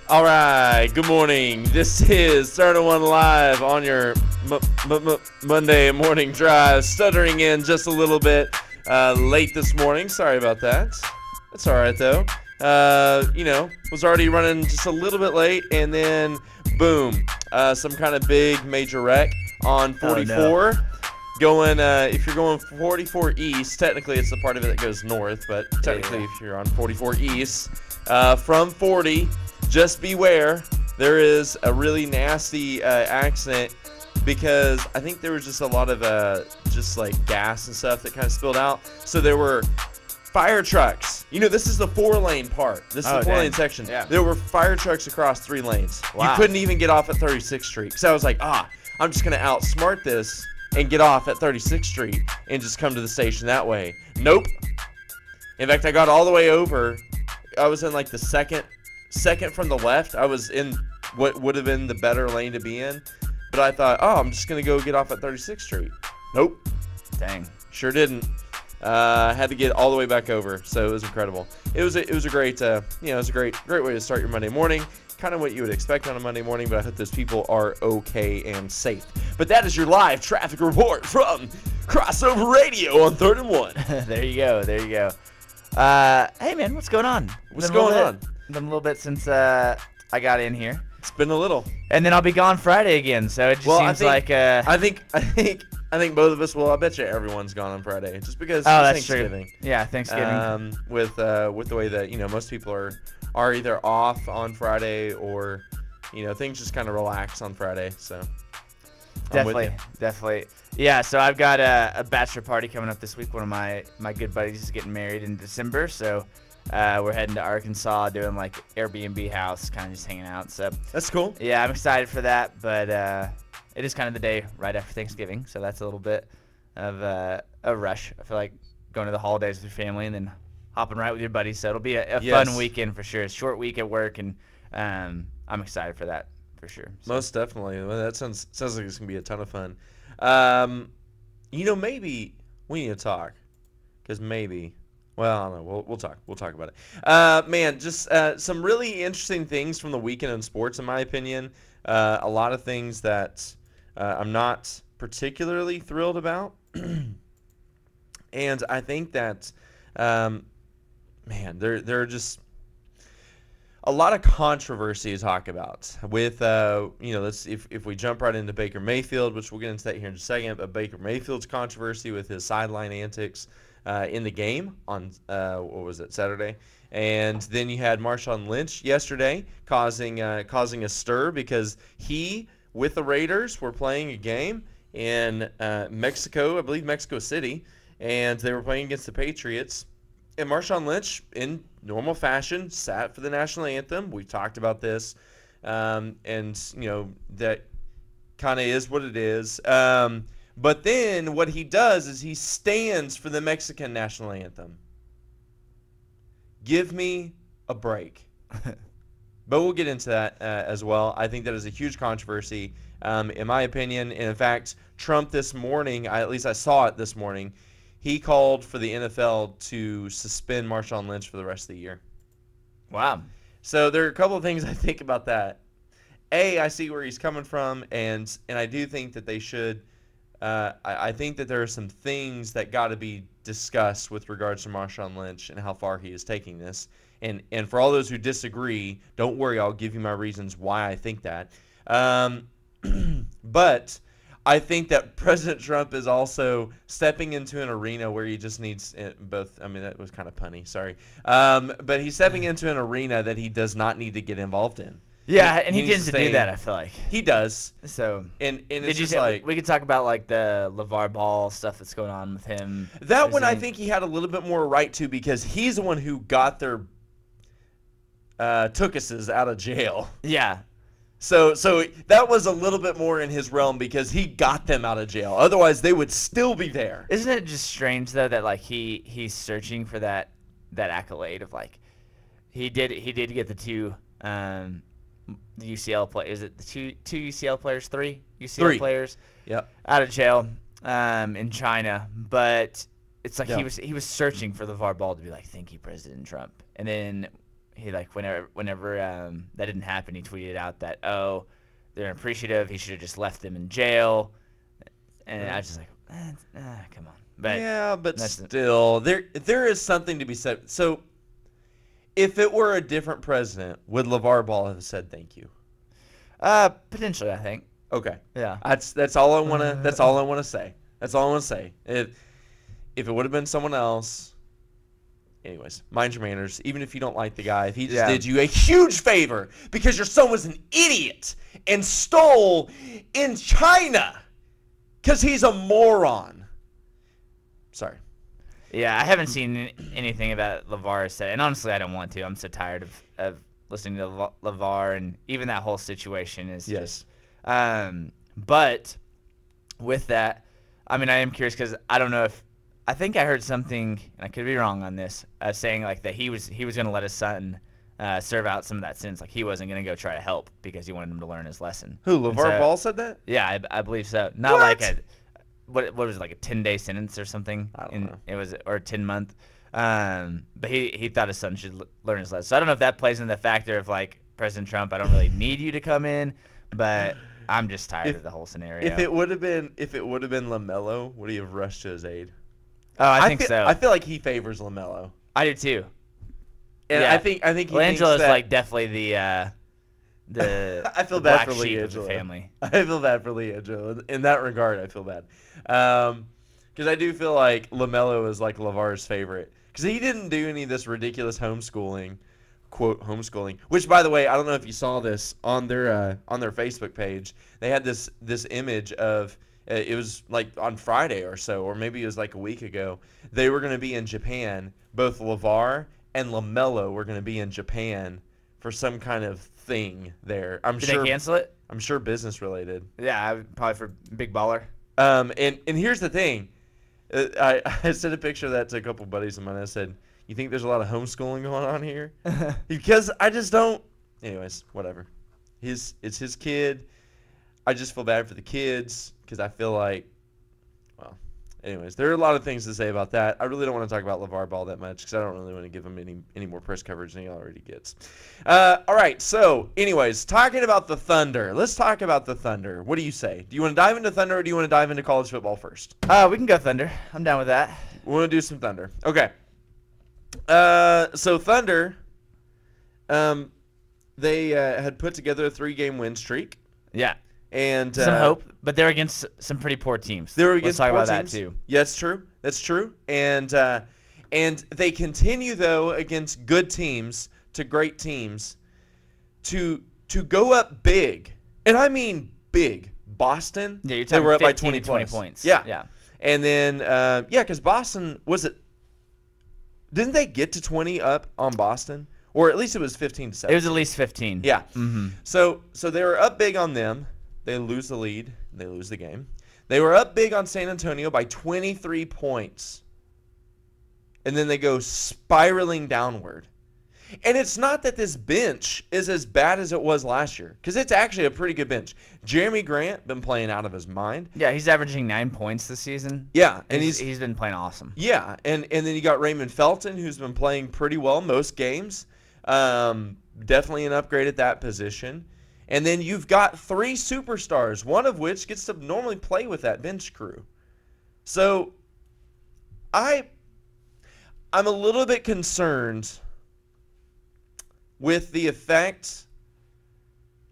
All right, good morning. This is 3rd&1 Live on your Monday morning drive. Stuttering in just a little bit late this morning. Sorry about that. That's all right, though. Was already running just a little bit late, and then, boom, some kind of big major wreck on 44. Oh, no. Going, if you're going 44 east, technically it's the part of it that goes north, but technically if you're on 44 east, from 40, just beware, there is a really nasty accident because I think there was just a lot of just like gas and stuff that kind of spilled out. So there were fire trucks. You know, this is the 4-lane part. This is the 4-lane section. Yeah. There were fire trucks across 3 lanes. Wow. You couldn't even get off at 36th Street. So I was like, I'm just going to outsmart this and get off at 36th Street and just come to the station that way. Nope. In fact, I got all the way over. I was in like the second from the left. I was in what would have been the better lane to be in. But I thought, I'm just going to go get off at 36th Street. Nope. Dang. Sure didn't. Had to get all the way back over. So it was incredible. It was a great, it was a great way to start your Monday morning. Kind of what you would expect on a Monday morning, but I hope those people are okay and safe. But that is your live traffic report from Crossover Radio on 3rd&1. There you go. Hey, man, what's going on? What's going on? Been a little bit since I got in here. It's been a little. And then I'll be gone Friday again, so it just seems like... I think both of us will. I bet you everyone's gone on Friday, just because it's that's Thanksgiving. True. Yeah, Thanksgiving. With the way that most people are either off on Friday or things just kind of relax on Friday. So Definitely. Yeah, so I've got a bachelor party coming up this week. One of my good buddies is getting married in December, so we're heading to Arkansas, doing like Airbnb house, kind of just hanging out. So that's cool. Yeah, I'm excited for that, but it is kind of the day right after Thanksgiving, so that's a little bit of a rush. I feel like going to the holidays with your family and then hopping right with your buddies, so it'll be a fun weekend for sure. A short week at work, and I'm excited for that for sure. So. Most definitely. Well, that sounds like it's gonna be a ton of fun. Maybe we need to talk, because maybe. Well, I don't know. We'll talk. We'll talk about it. Man, just some really interesting things from the weekend in sports, in my opinion. A lot of things that I'm not particularly thrilled about, and I think that. Man, there are just a lot of controversy to talk about with, if we jump right into Baker Mayfield, which we'll get into that here in a second, but Baker Mayfield's controversy with his sideline antics in the game on, Saturday? And then you had Marshawn Lynch yesterday causing a stir because he, with the Raiders, were playing a game in Mexico, I believe Mexico City, and they were playing against the Patriots. And Marshawn Lynch, in normal fashion, sat for the national anthem. We've talked about this, and that kind of is what it is. But then what he does is he stands for the Mexican national anthem. Give me a break. But we'll get into that as well. I think that is a huge controversy, in my opinion. And in fact, Trump this morning, at least I saw it this morning, he called for the NFL to suspend Marshawn Lynch for the rest of the year. Wow. So there are a couple of things I think about that. I see where he's coming from, and I do think that they should. I think that there are some things that got to be discussed with regards to Marshawn Lynch and how far he is taking this. And for all those who disagree, don't worry, I'll give you my reasons why I think that. But I think that President Trump is also stepping into an arena where he just needs both. I mean, that was kind of punny, sorry. But he's stepping into an arena that he does not need to get involved in. Yeah, and he tends to do that, I feel like. He does. So, and it's just like, we could talk about like the LeVar Ball stuff that's going on with him. That one I think he had a little bit more right to, because he's the one who got their Tookuses out of jail. Yeah. So that was a little bit more in his realm because he got them out of jail. Otherwise, they would still be there. Isn't it just strange though that like he's searching for that accolade of like he did get the two UCL players. Is it the two UCL players, three UCL players? Yep. Out of jail in China, but it's like he was searching for LeVar Ball to be like, "Thank you, President Trump," and then he like whenever that didn't happen, he tweeted out that they're appreciative. He should have just left them in jail, and I was just like, come on. But yeah, but still, there is something to be said. So, if it were a different president, would LeVar Ball have said thank you? Potentially, I think. Okay. Yeah. That's all I wanna. That's all I wanna say. That's all I wanna say. If it would have been someone else. Anyways, mind your manners. Even if you don't like the guy, if he just did you a huge favor because your son was an idiot and stole in China because he's a moron. Sorry. Yeah, I haven't seen anything about LeVar said, and honestly, I don't want to. I'm so tired of listening to LeVar, and even that whole situation is yes. But with that, I mean, I am curious because I don't know if. I think I heard something, and I could be wrong on this, saying like that he was going to let his son serve out some of that sentence, like he wasn't going to go try to help because he wanted him to learn his lesson. Who, LeVar Ball said that? Yeah, I believe so. Not like what was it, like a 10-day sentence or something? I don't know. It was, or a 10-month. But he thought his son should learn his lesson. So I don't know if that plays in the factor of like President Trump. I don't really need you to come in, but I'm just tired of the whole scenario. If it would have been LaMelo, would he have rushed to his aid? Oh, I think so. I feel like he favors LaMelo. I do too. And yeah. I think he Langelo's like definitely the I feel the bad black for sheep of LiAngelo. the family. I feel bad for LiAngelo. In that regard, I feel bad. Because I do feel like LaMelo is like LeVar's favorite. Because he didn't do any of this ridiculous homeschooling, quote homeschooling. Which, by the way, I don't know if you saw this on their Facebook page. They had this image of. It was like on Friday or so, or maybe it was like a week ago. They were going to be in Japan. Both LeVar and LaMelo were going to be in Japan for some kind of thing there. Did they cancel it? I'm sure business related. Yeah, probably for Big Baller. And here's the thing. I sent a picture of that to a couple buddies of mine. I said, "You think there's a lot of homeschooling going on here?" Because I just don't. Anyways, whatever. It's his kid. I just feel bad for the kids because I feel like, well, anyways, there are a lot of things to say about that. I really don't want to talk about LeVar Ball that much because I don't really want to give him any more press coverage than he already gets. All right, so anyways, talking about the Thunder. Let's talk about the Thunder. What do you say? Do you want to dive into Thunder or do you want to dive into college football first? We can go Thunder. I'm down with that. We want to do some Thunder. Okay. So Thunder, they had put together a 3-game win streak. Yeah. And some hope, but they're against some pretty poor teams. They were against Let's talk poor about teams. that too. Yeah, that's true. That's true. And they continue though against good teams to great teams to go up big, and I mean big. Boston. Yeah, you're they talking were up by 20 points. Yeah, yeah. And then because Boston didn't they get to 20 up on Boston, or at least it was 15-7. It was at least 15. Yeah. Mm-hmm. So they were up big on them. They lose the lead. They lose the game. They were up big on San Antonio by 23 points. And then they go spiraling downward. And it's not that this bench is as bad as it was last year, because it's actually a pretty good bench. Jeremy Grant been playing out of his mind. Yeah, he's averaging 9 points this season. Yeah, and he's been playing awesome. Yeah, and then you got Raymond Felton, who's been playing pretty well most games. Definitely an upgrade at that position. And then you've got 3 superstars, one of which gets to normally play with that bench crew. So I'm a little bit concerned with the effect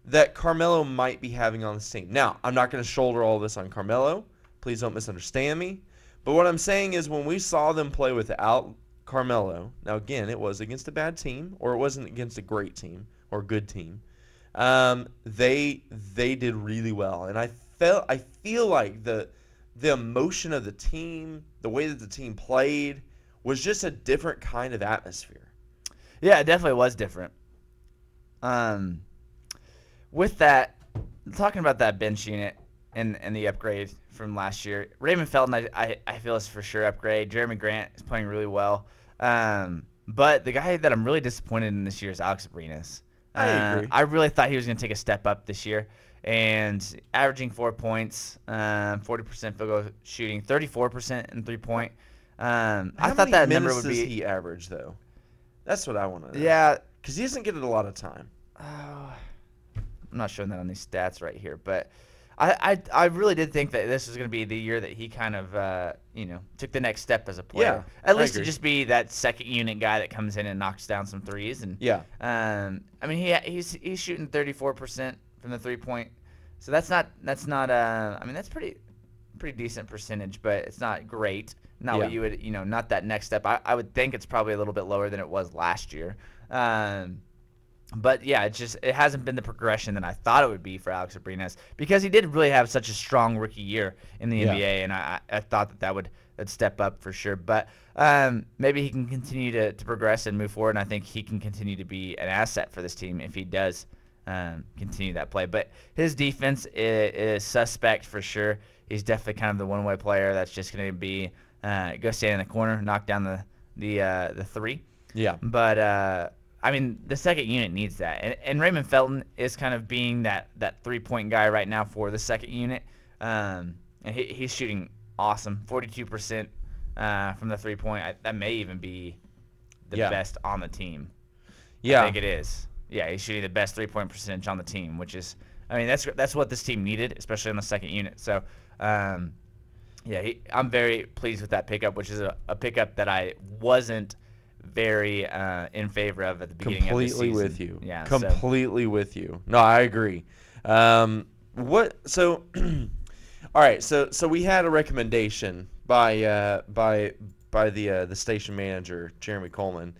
that Carmelo might be having on this team. Now, I'm not going to shoulder all this on Carmelo. Please don't misunderstand me. But what I'm saying is when we saw them play without Carmelo, now again, it was against a bad team, or it wasn't against a great team or a good team. They did really well, and I feel like the emotion of the team, the way that the team played, was just a different kind of atmosphere. Yeah, it definitely was different. With that, talking about that bench unit and the upgrade from last year, Raymond Felton, I feel is for sure upgrade. Jeremy Grant is playing really well. But the guy that I'm really disappointed in this year is Alex Arenas. I agree. I really thought he was going to take a step up this year, and averaging 4 points, 40% field goal shooting, 34% in 3-point. I thought that number would be. How many minutes does he average though? That's what I want to know. Yeah, Because he doesn't get it a lot of time. I'm not showing that on these stats right here, but I really did think that this was going to be the year that he kind of took the next step as a player. Yeah, At least to just be that second unit guy that comes in and knocks down some threes. And yeah, I mean he's shooting 34% from the 3-point, so that's pretty decent percentage, but it's not great. Not what you would not that next step. I would think it's probably a little bit lower than it was last year. But yeah, it hasn't been the progression that I thought it would be for Alex Abrines, because he did really have such a strong rookie year in the NBA, and I thought that would step up for sure. But maybe he can continue to progress and move forward, and I think he can continue to be an asset for this team if he does continue that play. But his defense is suspect for sure. He's definitely kind of the one-way player that's just going to be go stand in the corner, knock down the three. Yeah. But I mean, the second unit needs that, and Raymond Felton is kind of being that 3-point guy right now for the second unit, and he's shooting awesome, 42% from the 3-point. That may even be the best on the team. Yeah, I think it is. Yeah, he's shooting the best 3-point percentage on the team, which is, I mean, that's what this team needed, especially on the second unit. So, I'm very pleased with that pickup, which is a pickup that I wasn't very in favor of at the beginning of the season. Completely with you. Yeah, completely with you. No, I agree. All right, so we had a recommendation by the station manager, Jeremy Coleman.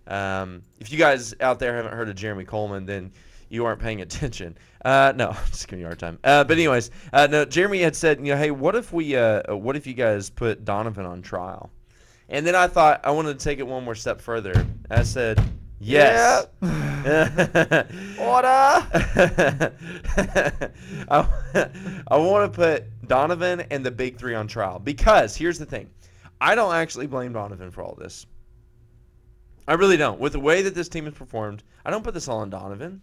If you guys out there haven't heard of Jeremy Coleman, then you aren't paying attention. No, I'm just giving you a hard time. But anyways, no, Jeremy had said, hey, what if you guys put Donovan on trial? And then I thought I wanted to take it one more step further. I said, yes. Yeah. Order. I want to put Donovan and the big three on trial, because here's the thing. I don't actually blame Donovan for all this. I really don't. With the way that this team has performed, I don't put this all on Donovan.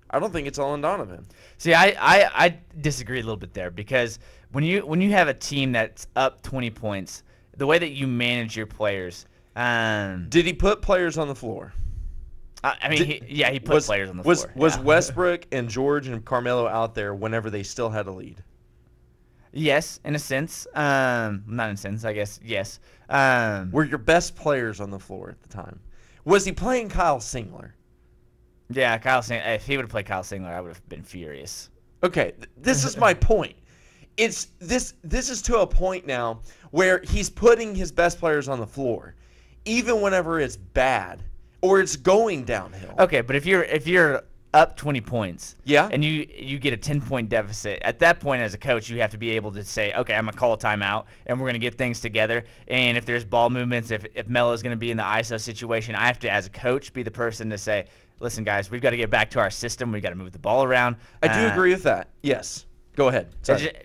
I don't think it's all on Donovan. See, I disagree a little bit there, because when you have a team that's up 20 points, the way that you manage your players. Did he put players on the floor? I mean, he put players on the floor. Was Westbrook and George and Carmelo out there whenever they still had a lead? Yes, in a sense. Not in a sense, I guess. Yes. Were your best players on the floor at the time? Was he playing Kyle Singler? Yeah, Kyle Singler. If he would have played Kyle Singler, I would have been furious. Okay, this is my point. This is to a point now where he's putting his best players on the floor, even whenever it's bad or it's going downhill. Okay, but if you're up 20 points, and you get a 10-point deficit, at that point as a coach, you have to be able to say, okay, I'm gonna call a timeout and we're gonna get things together. And if there's ball movements, if Melo's gonna be in the ISO situation, I have to, as a coach, be the person to say, listen, guys, we've got to get back to our system. We've got to move the ball around. I do agree with that. Yes. Go ahead.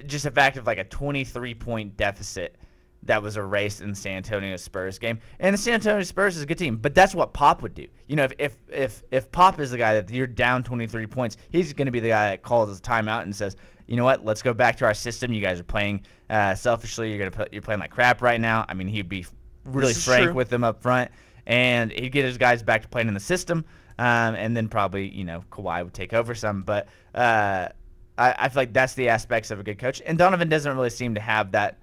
Just a fact of like a 23-point deficit that was erased in the San Antonio Spurs game. And the San Antonio Spurs is a good team, but that's what Pop would do. If Pop is the guy that you're down 23 points, he's going to be the guy that calls a timeout and says, you know what, let's go back to our system. You guys are playing selfishly. You're playing like crap right now. I mean, he'd be really frank with them up front, and he'd get his guys back to playing in the system. And then probably, Kawhi would take over some. But I feel like that's the aspects of a good coach. And Donovan doesn't really seem to have that,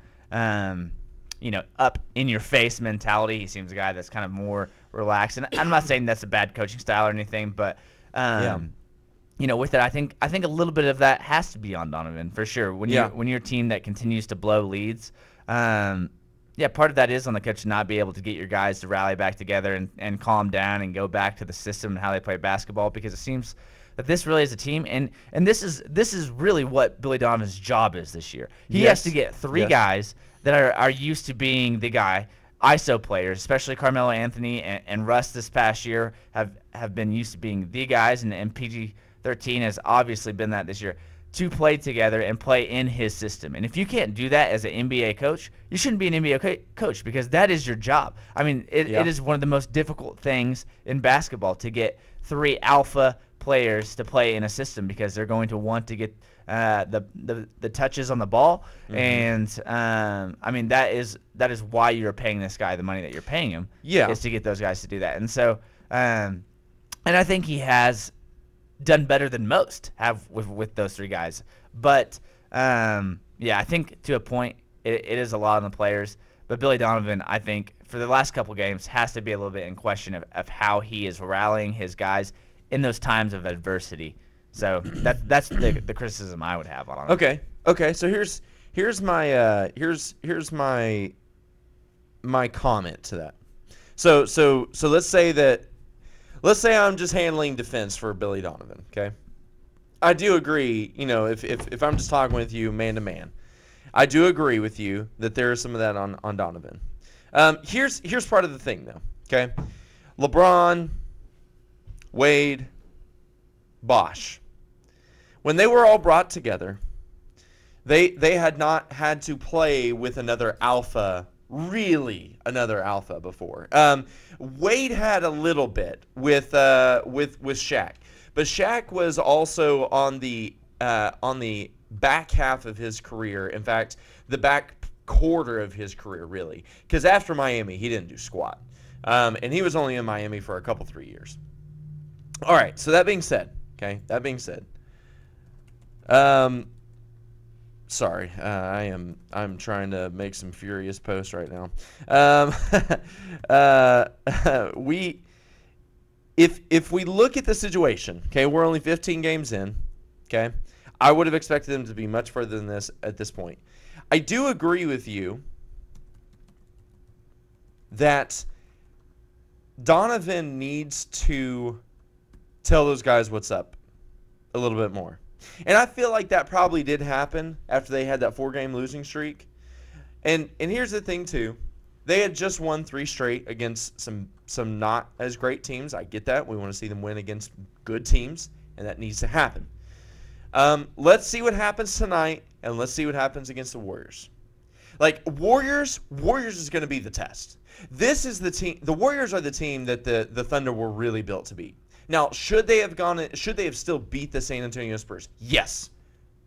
up-in-your-face mentality. He seems a guy that's kind of more relaxed. And I'm not saying that's a bad coaching style or anything, but, with it, I think a little bit of that has to be on Donovan for sure. When you're a team that continues to blow leads, part of that is on the coach to not be able to get your guys to rally back together and calm down and go back to the system and how they play basketball, because it seems that this really is a team, and this is really what Billy Donovan's job is this year. He has to get three guys that are used to being the guy, ISO players, especially Carmelo Anthony and Russ this past year have been used to being the guys, and PG-13 has obviously been that this year, to play together and play in his system. And if you can't do that as an NBA coach, you shouldn't be an NBA coach, because that is your job. I mean, it is one of the most difficult things in basketball to get three alpha players to play in a system, because they're going to want to get the touches on the ball. Mm-hmm. And I mean, that is why you're paying this guy the money that you're paying him, is to get those guys to do that. And so And I think he has done better than most have with those three guys. But, yeah, I think to a point it is a lot on the players. But Billy Donovan, I think, for the last couple games, has to be a little bit in question of how he is rallying his guys in those times of adversity. So that's the criticism I would have on him. Okay. So here's my comment to that. So let's say I'm just handling defense for Billy Donovan. Okay, I do agree. If I'm just talking with you man to man, I do agree with you that there is some of that on Donovan. Here's part of the thing though. Okay, LeBron, Wade, Bosh, when they were all brought together, they had not had to play with another alpha before. Wade had a little bit with Shaq, but Shaq was also on the back half of his career. In fact, the back quarter of his career, really, because after Miami, he didn't do squat, and he was only in Miami for a couple 3 years. All right. So that being said, sorry, I'm trying to make some furious posts right now. If we look at the situation, okay, we're only 15 games in, okay. I would have expected them to be much further than this at this point. I do agree with you that Donovan needs to tell those guys what's up a little bit more. And I feel like that probably did happen after they had that 4-game losing streak. And here's the thing too. They had just won 3 straight against some not as great teams. I get that. We want to see them win against good teams, and that needs to happen. Let's see what happens tonight, and let's see what happens against the Warriors. Like, Warriors is going to be the test. This is the team. The Warriors are the team that the Thunder were really built to beat. Now, should they have still beat the San Antonio Spurs? Yes.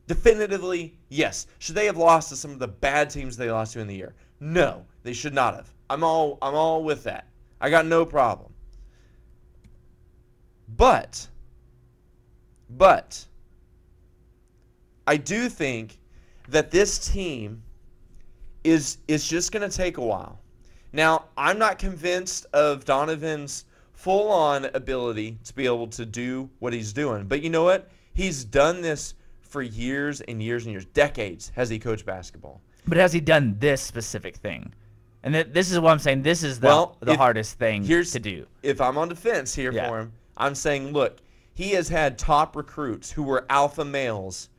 Definitively, yes. Should they have lost to some of the bad teams they lost to in the year? No, they should not have. I'm all with that. I got no problem. But I do think that this team is just going to take a while. Now, I'm not convinced of Donovan's full-on ability to be able to do what he's doing. But you know what? He's done this for years and years and years. Decades has he coached basketball. But has he done this specific thing? And this is what I'm saying. This is the hardest thing to do. If I'm on defense here for him, I'm saying, look, he has had top recruits who were alpha males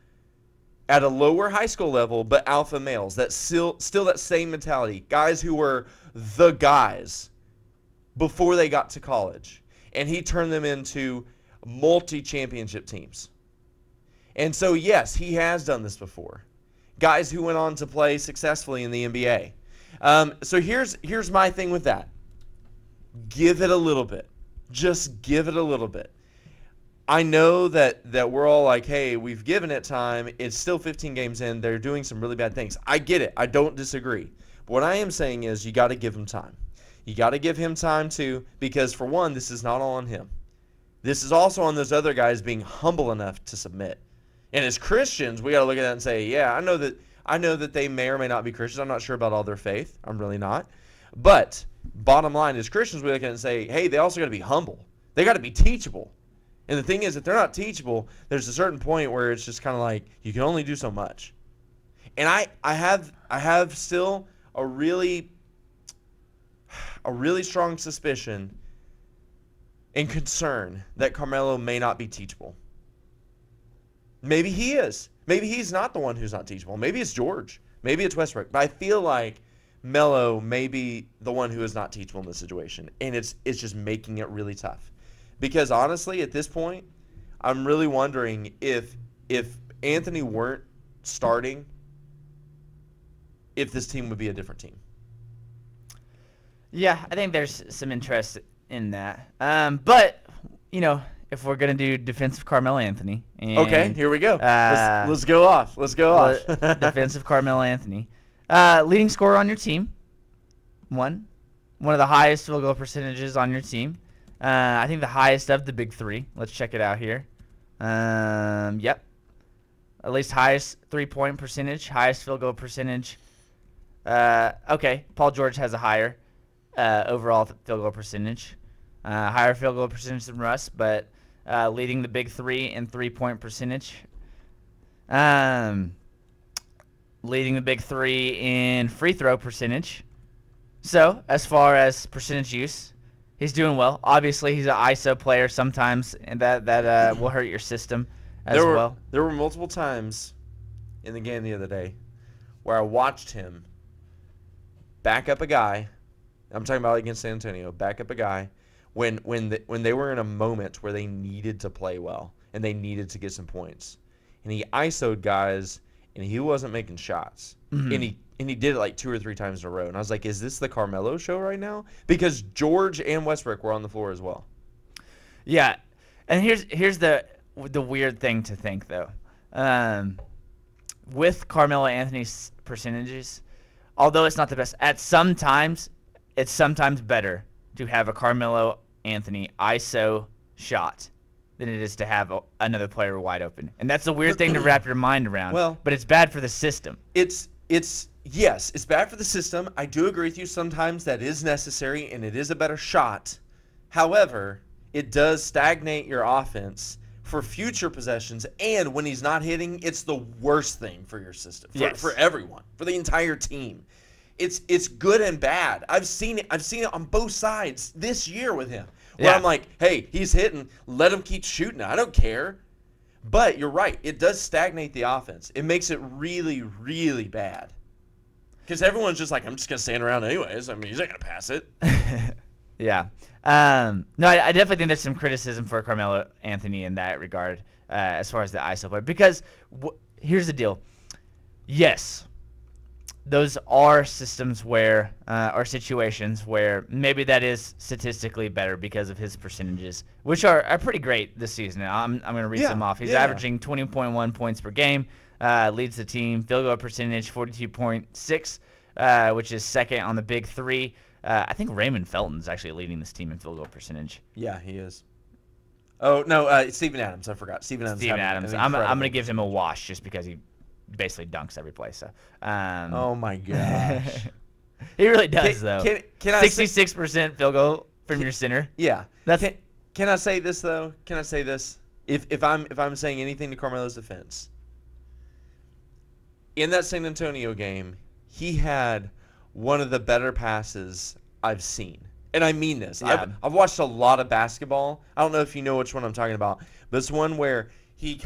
at a lower high school level, but alpha males. That's still that same mentality. Guys who were the guys before they got to college. And he turned them into multi-championship teams. And so, yes, he has done this before. Guys who went on to play successfully in the NBA. So here's my thing with that. Give it a little bit. Just give it a little bit. I know that we're all like, hey, we've given it time. It's still 15 games in. They're doing some really bad things. I get it. I don't disagree. But what I am saying is you got to give him time. You got to give him time too, because for one, this is not all on him. This is also on those other guys being humble enough to submit. And as Christians, we got to look at that and say, yeah, I know that they may or may not be Christians. I'm not sure about all their faith. I'm really not. But bottom line, as Christians, we look at it and say, hey, they also got to be humble. They got to be teachable. And the thing is, if they're not teachable, there's a certain point where it's just kind of like you can only do so much. And I have still a really strong suspicion and concern that Carmelo may not be teachable. Maybe he is. Maybe he's not the one who's not teachable. Maybe it's George. Maybe it's Westbrook. But I feel like Melo may be the one who is not teachable in this situation, and it's just making it really tough. Because honestly, at this point, I'm really wondering if Anthony weren't starting, if this team would be a different team. Yeah, I think there's some interest in that. But, if we're going to do defensive Carmelo Anthony. Okay, here we go. Let's go off. Defensive Carmelo Anthony. Leading scorer on your team. One of the highest field goal percentages on your team. I think the highest of the big three. Let's check it out here. Yep. At least highest three-point percentage, highest field goal percentage. Okay, Paul George has a higher overall field goal percentage. Higher field goal percentage than Russ, but leading the big three in three-point percentage. Leading the big three in free throw percentage. So, as far as percentage use, he's doing well. Obviously, he's an ISO player sometimes, and that will hurt your system as well. There were multiple times in the game the other day where I watched him back up a guy. I'm talking about against San Antonio. Back up a guy when they were in a moment where they needed to play well and they needed to get some points, and he ISO'd guys and he wasn't making shots, and he did it like 2 or 3 times in a row, and I was like, is this the Carmelo show right now? Because George and Westbrook were on the floor as well. Yeah, and here's the weird thing to think though. With Carmelo Anthony's percentages, although it's not the best, it's sometimes better to have a Carmelo Anthony ISO shot than it is to have another player wide open. And that's a weird thing to wrap your mind around. Well, but it's bad for the system. Yes, it's bad for the system. I do agree with you. Sometimes that is necessary, and it is a better shot. However, it does stagnate your offense for future possessions, and when he's not hitting, it's the worst thing for your system, for everyone, for the entire team. It's good and bad. I've seen it on both sides this year with him. Where I'm like, hey, he's hitting, let him keep shooting. I don't care. But you're right. It does stagnate the offense. It makes it really, really bad. Because everyone's just like, I'm just going to stand around anyways. I mean, he's not going to pass it. Yeah. No, I definitely think there's some criticism for Carmelo Anthony in that regard as far as the ISO player. Because here's the deal. Yes, those are systems where, or situations where maybe that is statistically better because of his percentages, which are pretty great this season. I'm going to read them off. He's averaging 20.1 points per game, leads the team. Field goal percentage, 42.6, which is second on the big three. I think Raymond Felton's actually leading this team in field goal percentage. Yeah, he is. Oh, no, Steven Adams. I forgot. Steven Adams. I'm going to give him a wash just because he basically dunks every play. So, oh my gosh, he really does though. Can 66% field goal from your center. Yeah, can I say this though? Can I say this? If I'm saying anything to Carmelo's defense, in that San Antonio game, he had one of the better passes I've seen, and I mean this. Yeah. I've watched a lot of basketball. I don't know if you know which one I'm talking about, but it's one where he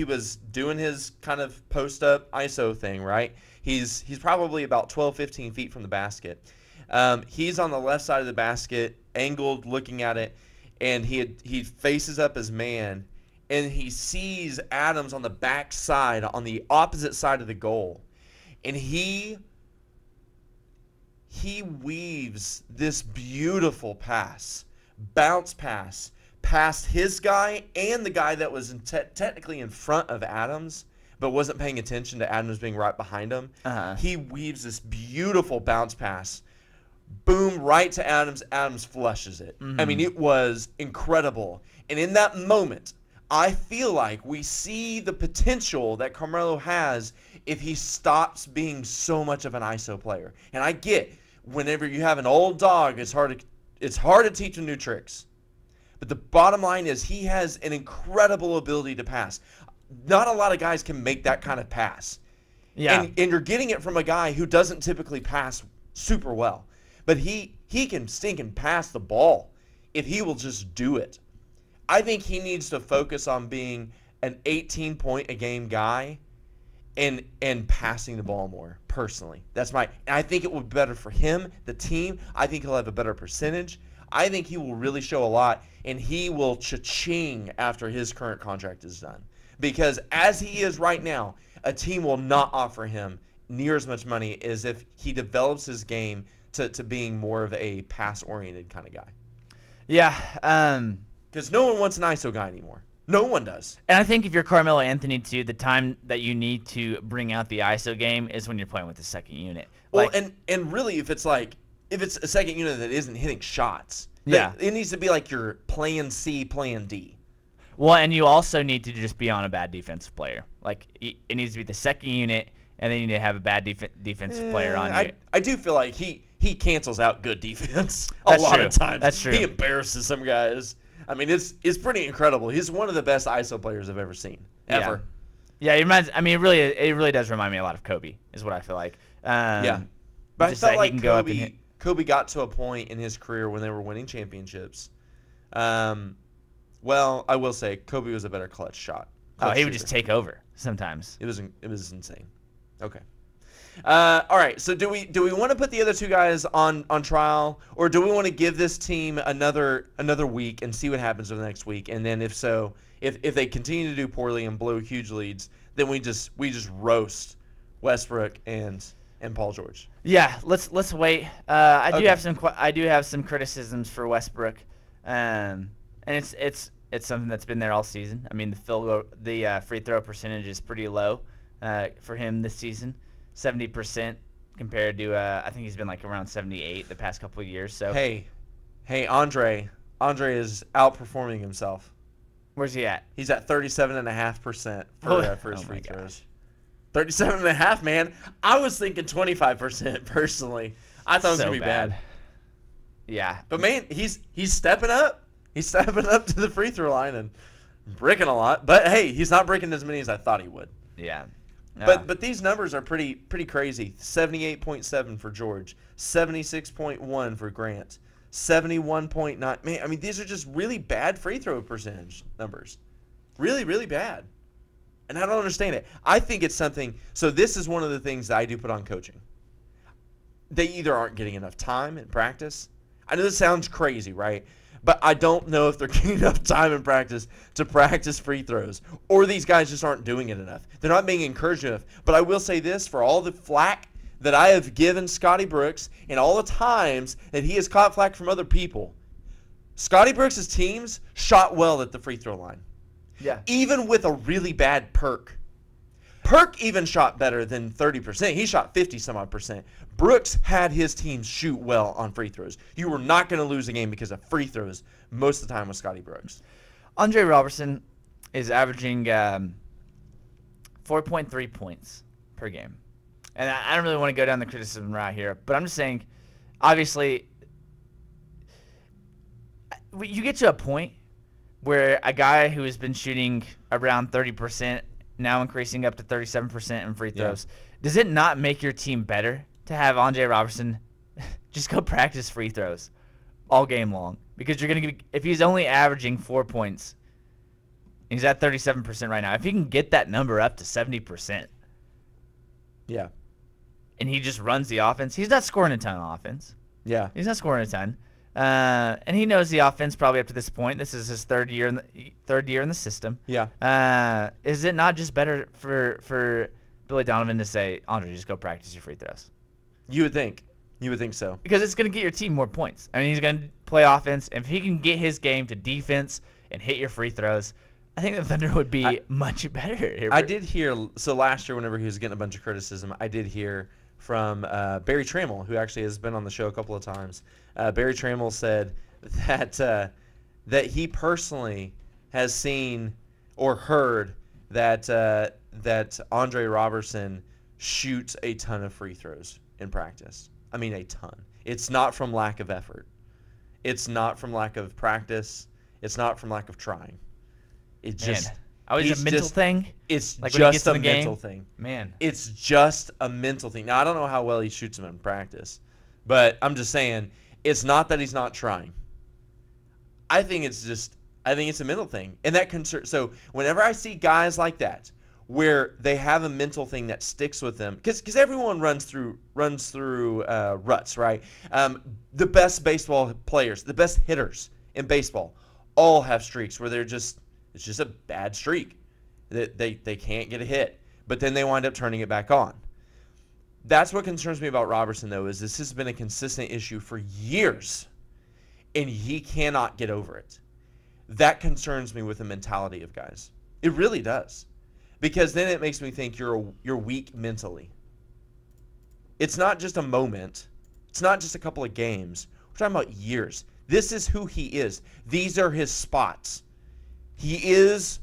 was doing his kind of post-up ISO thing, right? He's probably about 12, 15 feet from the basket. He's on the left side of the basket, angled, looking at it, and he faces up his man, and he sees Adams on the back side, on the opposite side of the goal. And he weaves this beautiful bounce pass, past his guy and the guy that was technically in front of Adams, but wasn't paying attention to Adams being right behind him. He weaves this beautiful bounce pass, boom, right to Adams. Adams flushes it. I mean, it was incredible. And in that moment, I feel like we see the potential that Carmelo has if he stops being so much of an ISO player. And I get, whenever you have an old dog, it's hard to teach him new tricks. But the bottom line is he has an incredible ability to pass. Not a lot of guys can make that kind of pass. Yeah. And you're getting it from a guy who doesn't typically pass super well. But he can stink and pass the ball if he will just do it. I think he needs to focus on being an 18-point-a-game guy and passing the ball more, personally. And I think it will be better for him, the team. I think he'll have a better percentage. I think he will really show a lot, and he will cha-ching after his current contract is done. Because as he is right now, a team will not offer him near as much money as if he develops his game to being more of a pass-oriented kind of guy. Yeah. Because no one wants an ISO guy anymore. No one does. And I think if you're Carmelo Anthony, too, the time that you need to bring out the ISO game is when you're playing with the second unit. Well, and really, if it's a second unit that isn't hitting shots, Yeah. It needs to be like your plan C, plan D. Well, and you also need to just be on a bad defensive player. Like, it needs to be the second unit, and then you need to have a bad defensive player on you. I do feel like he cancels out good defense That's lot true. of times. That's true. He embarrasses some guys. I mean, it's pretty incredible. He's one of the best ISO players I've ever seen. Ever. Yeah, he reminds. I mean, it really does remind me a lot of Kobe. Is what I feel like. Yeah. But I just felt that he like can go up and hit. Kobe got to a point in his career when they were winning championships. Well, I will say Kobe was a better clutch shot. He would just take over sometimes. It was insane. Okay. All right. So do we want to put the other two guys on trial, or do we want to give this team another week and see what happens over the next week? And then if so, if they continue to do poorly and blow huge leads, then we just roast Westbrook and Paul George. Yeah, let's wait. I do have some criticisms for Westbrook, and it's something that's been there all season. I mean, the free throw percentage is pretty low for him this season, 70% compared to I think he's been like around 78 the past couple of years. So hey, Andre is outperforming himself. Where's he at? He's at 37.5% for his free throws. 37.5, man. I was thinking 25% personally. I thought it was gonna be bad. Yeah, but man, he's stepping up. He's stepping up to the free throw line and breaking a lot. But hey, he's not breaking as many as I thought he would. Yeah. But these numbers are pretty crazy. 78.7 for George, 76.1 for Grant, 71.9. Man, I mean, these are just really bad free throw percentage numbers. Really, really bad. And I don't understand it. I think it's something. So this is one of the things that I do put on coaching. They either aren't getting enough time in practice. I know this sounds crazy, right? But I don't know if they're getting enough time in practice to practice free throws, or these guys just aren't doing it enough. They're not being encouraged enough. But I will say this, for all the flack that I have given Scotty Brooks and all the times that he has caught flack from other people, Scotty Brooks' teams shot well at the free throw line. Yeah. Even with a really bad Perk. Perk even shot better than 30%. He shot 50-some-odd%. Brooks had his team shoot well on free throws. You were not going to lose a game because of free throws most of the time with Scotty Brooks. Andre Robertson is averaging 4.3 points per game. And I don't really want to go down the criticism route here, but I'm just saying, obviously, you get to a point where a guy who has been shooting around 30%, now increasing up to 37% in free throws, does it not make your team better to have Andre Robertson just go practice free throws all game long? Because you're going to if he's only averaging 4 points, he's at 37% right now. If he can get that number up to 70%, yeah, and he just runs the offense, he's not scoring a ton of offense. Yeah, he's not scoring a ton. And he knows the offense probably up to this point. This is his third year in the system. Yeah. Is it not just better for Billy Donovan to say, Andre, just go practice your free throws? You would think. You would think so. Because it's going to get your team more points. I mean, he's going to play offense. And if he can get his game to defense and hit your free throws, I think the Thunder would be much better here. I did hear, so last year whenever he was getting a bunch of criticism, I did hear from Barry Trammell, who actually has been on the show a couple of times. Barry Trammell said that he personally has seen or heard that Andre Robertson shoots a ton of free throws in practice. I mean, a ton. It's not from lack of effort. It's not from lack of practice. It's not from lack of trying. It just... It's a mental thing? It's like just a mental thing. Man. It's just a mental thing. Now, I don't know how well he shoots them in practice, but I'm just saying, it's not that he's not trying. I think it's a mental thing. And that concern. So whenever I see guys like that, where they have a mental thing that sticks with them, because everyone runs through ruts, right? The best baseball players, the best hitters in baseball, all have streaks where it's just a bad streak. They can't get a hit, but then they wind up turning it back on. That's what concerns me about Robertson, though, is this has been a consistent issue for years, and he cannot get over it. That concerns me with the mentality of guys. It really does, because then it makes me think you're weak mentally. It's not just a moment. It's not just a couple of games. We're talking about years. This is who he is. These are his spots. He is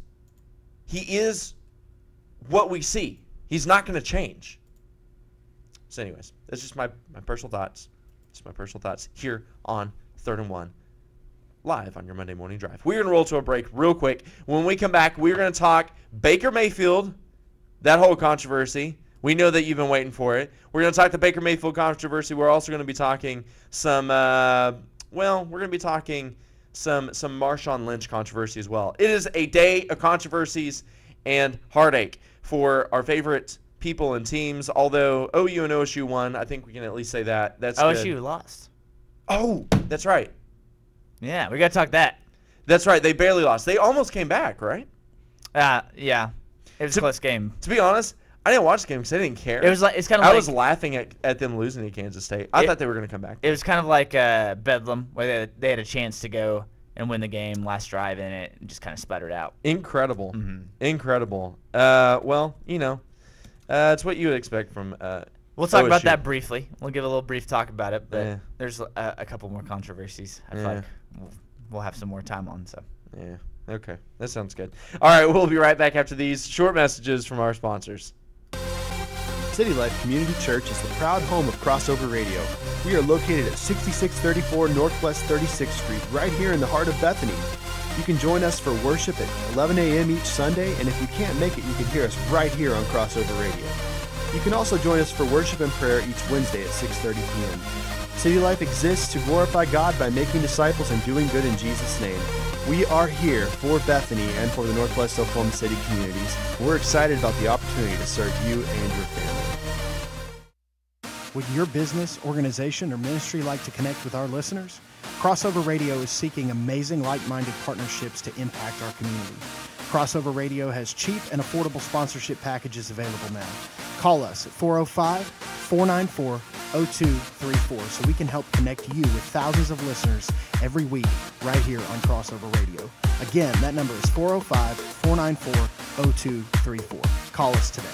what we see. He's not going to change. So anyways, that's just my personal thoughts. Just my personal thoughts here on 3rd and 1, live on your Monday morning drive. We're going to roll to a break real quick. When we come back, we're going to talk Baker Mayfield, that whole controversy. We know that you've been waiting for it. We're going to talk the Baker Mayfield controversy. We're also going to be talking some, we're going to be talking some Marshawn Lynch controversy as well. It is a day of controversies and heartache for our favorite people and teams. Although OU and OSU won, I think we can at least say that. That's OSU good. lost. Oh, that's right. Yeah, we got to talk that. That's right. They barely lost. They almost came back, right? Yeah. It was a close game. To be honest, I didn't watch the game because I didn't care. It was like it's kind of. I was laughing at them losing to Kansas State. I thought they were going to come back. It was kind of like Bedlam, where they had a chance to go and win the game last drive in it, and just kind of sputtered out. Incredible, incredible. It's what you would expect from. We'll talk OSU. about that briefly. We'll give a little brief talk about it, but there's a couple more controversies. I feel like we'll have some more time on. So. Yeah. Okay. That sounds good. All right. We'll be right back after these short messages from our sponsors. City Life Community Church is the proud home of Crossover Radio. We are located at 6634 Northwest 36th Street, right here in the heart of Bethany. You can join us for worship at 11 a.m. each Sunday, and if you can't make it, you can hear us right here on Crossover Radio. You can also join us for worship and prayer each Wednesday at 6:30 p.m. City Life exists to glorify God by making disciples and doing good in Jesus' name. We are here for Bethany and for the Northwest Oklahoma City communities. We're excited about the opportunity to serve you and your family. Would your business, organization, or ministry like to connect with our listeners? Crossover Radio is seeking amazing like-minded partnerships to impact our community. Crossover Radio has cheap and affordable sponsorship packages available now. Call us at 405-494-0234 so we can help connect you with thousands of listeners every week right here on Crossover Radio. Again, that number is 405-494-0234. Call us today.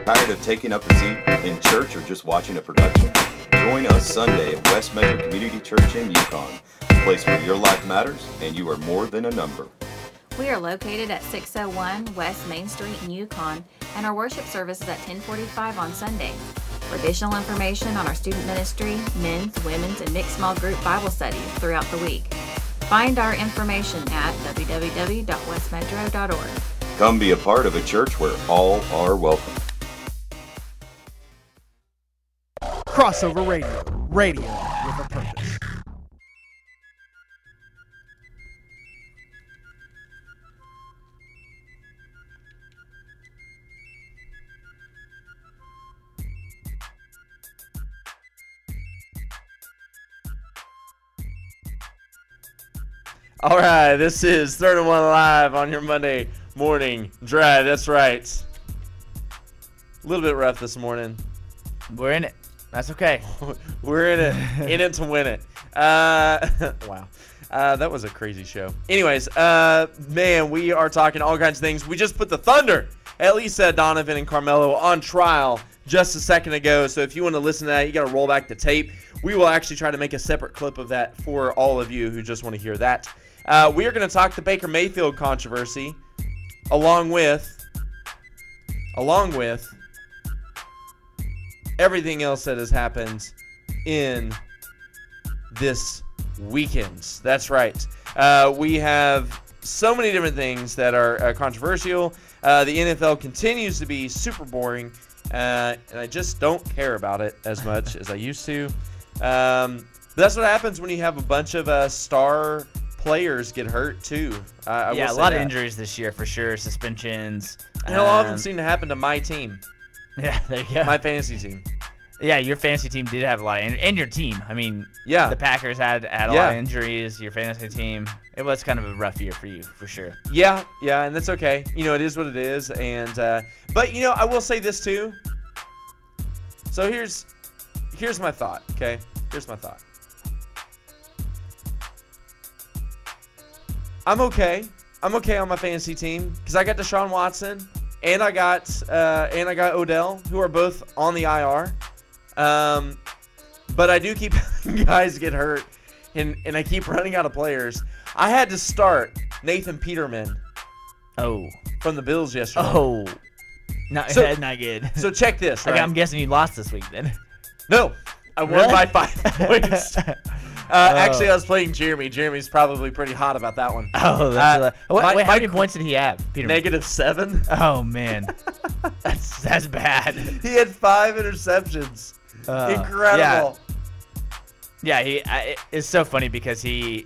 Tired of taking up a seat in church or just watching a production? Join us Sunday at West Metro Community Church in Yukon, a place where your life matters and you are more than a number. We are located at 601 West Main Street in Yukon, and our worship service is at 10:45 on Sunday. For additional information on our student ministry, men's, women's, and mixed small group Bible studies throughout the week, find our information at www.westmetro.org. Come be a part of a church where all are welcome. Crossover Radio. Radio with a purpose. All right, this is 3rd and 1 live on your Monday morning drive. That's right. A little bit rough this morning. We're in it. That's okay. We're in it to win it. Wow. That was a crazy show. Anyways, man, we are talking all kinds of things. We just put the Thunder, at least Donovan and Carmelo, on trial just a second ago. So if you want to listen to that, you got to roll back the tape. We will actually try to make a separate clip of that for all of you who just want to hear that. We are going to talk the Baker Mayfield controversy, along with everything else that has happened in this weekend. That's right. We have so many different things that are controversial. The NFL continues to be super boring, and I just don't care about it as much as I used to. But that's what happens when you have a bunch of star players get hurt too. A lot of injuries this year for sure. Suspensions. And a lot of them seem to happen to my team. Yeah, there you go. My fantasy team. Yeah, your fantasy team did have a lot, and your team. I mean, yeah, the Packers had a lot of injuries. Your fantasy team, it was kind of a rough year for you, for sure. Yeah, and that's okay. You know, it is what it is. And but you know, I will say this too. So here's my thought. Okay, here's my thought. I'm okay on my fantasy team because I got Deshaun Watson and I got Odell, who are both on the IR. But I do keep having guys get hurt, and I keep running out of players. I had to start Nathan Peterman from the Bills yesterday. Oh. That's not good. So check this, right? I'm guessing you lost this week then. No. I won by 5 points. Actually, I was playing Jeremy. Jeremy's probably pretty hot about that one. Oh, that's how many points did he have, Peterman? -7. Oh, man. That's bad. He had 5 interceptions. Incredible. Yeah, it's so funny because the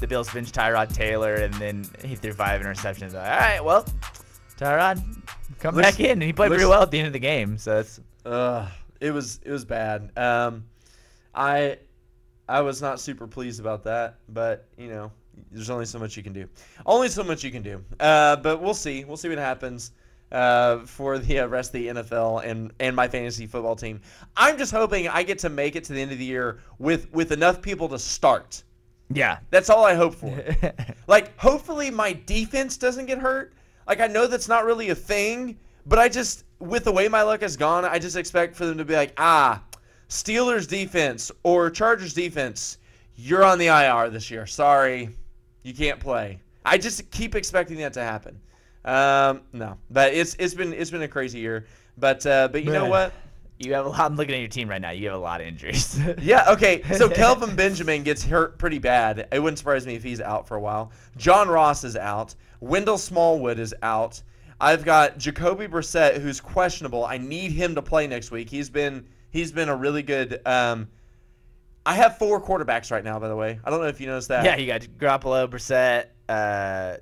Bills benched Tyrod Taylor, and then he threw 5 interceptions. All right, well, Tyrod, come back in, and he played pretty well at the end of the game. So it's it was bad. I was not super pleased about that, but there's only so much you can do. But we'll see. We'll see what happens for the rest of the NFL and my fantasy football team. I'm just hoping I get to make it to the end of the year with enough people to start. Yeah. That's all I hope for. Like, hopefully my defense doesn't get hurt. Like, I know that's not really a thing, but with the way my luck has gone, I just expect for them to be like, Steelers defense or Chargers defense, you're on the IR this year. Sorry, you can't play. I just keep expecting that to happen. No, but it's been a crazy year. But you know what? You have a lot. I'm looking at your team right now. You have a lot of injuries. Yeah. Okay. So Kelvin Benjamin gets hurt pretty bad. It wouldn't surprise me if he's out for a while. John Ross is out. Wendell Smallwood is out. I've got Jacoby Brissett, who's questionable. I need him to play next week. He's been a really good. I have 4 quarterbacks right now, by the way. I don't know if you noticed that. Yeah, you got Garoppolo, Brissett,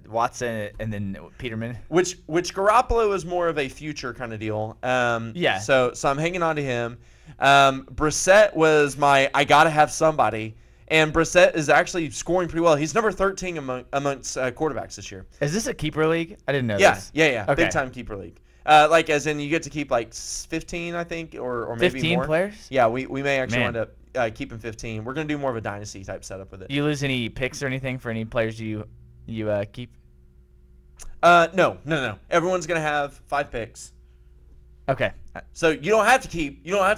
Watson, and then Peterman. Which Garoppolo is more of a future kind of deal. Yeah. So I'm hanging on to him. Brissett was I gotta have somebody, and Brissett is actually scoring pretty well. He's number 13 amongst quarterbacks this year. Is this a keeper league? I didn't know this. Yeah. Okay. Big time keeper league. Like as in you get to keep like 15, I think, or maybe 15 more. players? Yeah, we may actually wind up keeping 15. We're gonna do more of a dynasty type setup with it. Do you lose any picks or anything for any players you keep? No. Everyone's gonna have 5 picks. Okay. So you don't have to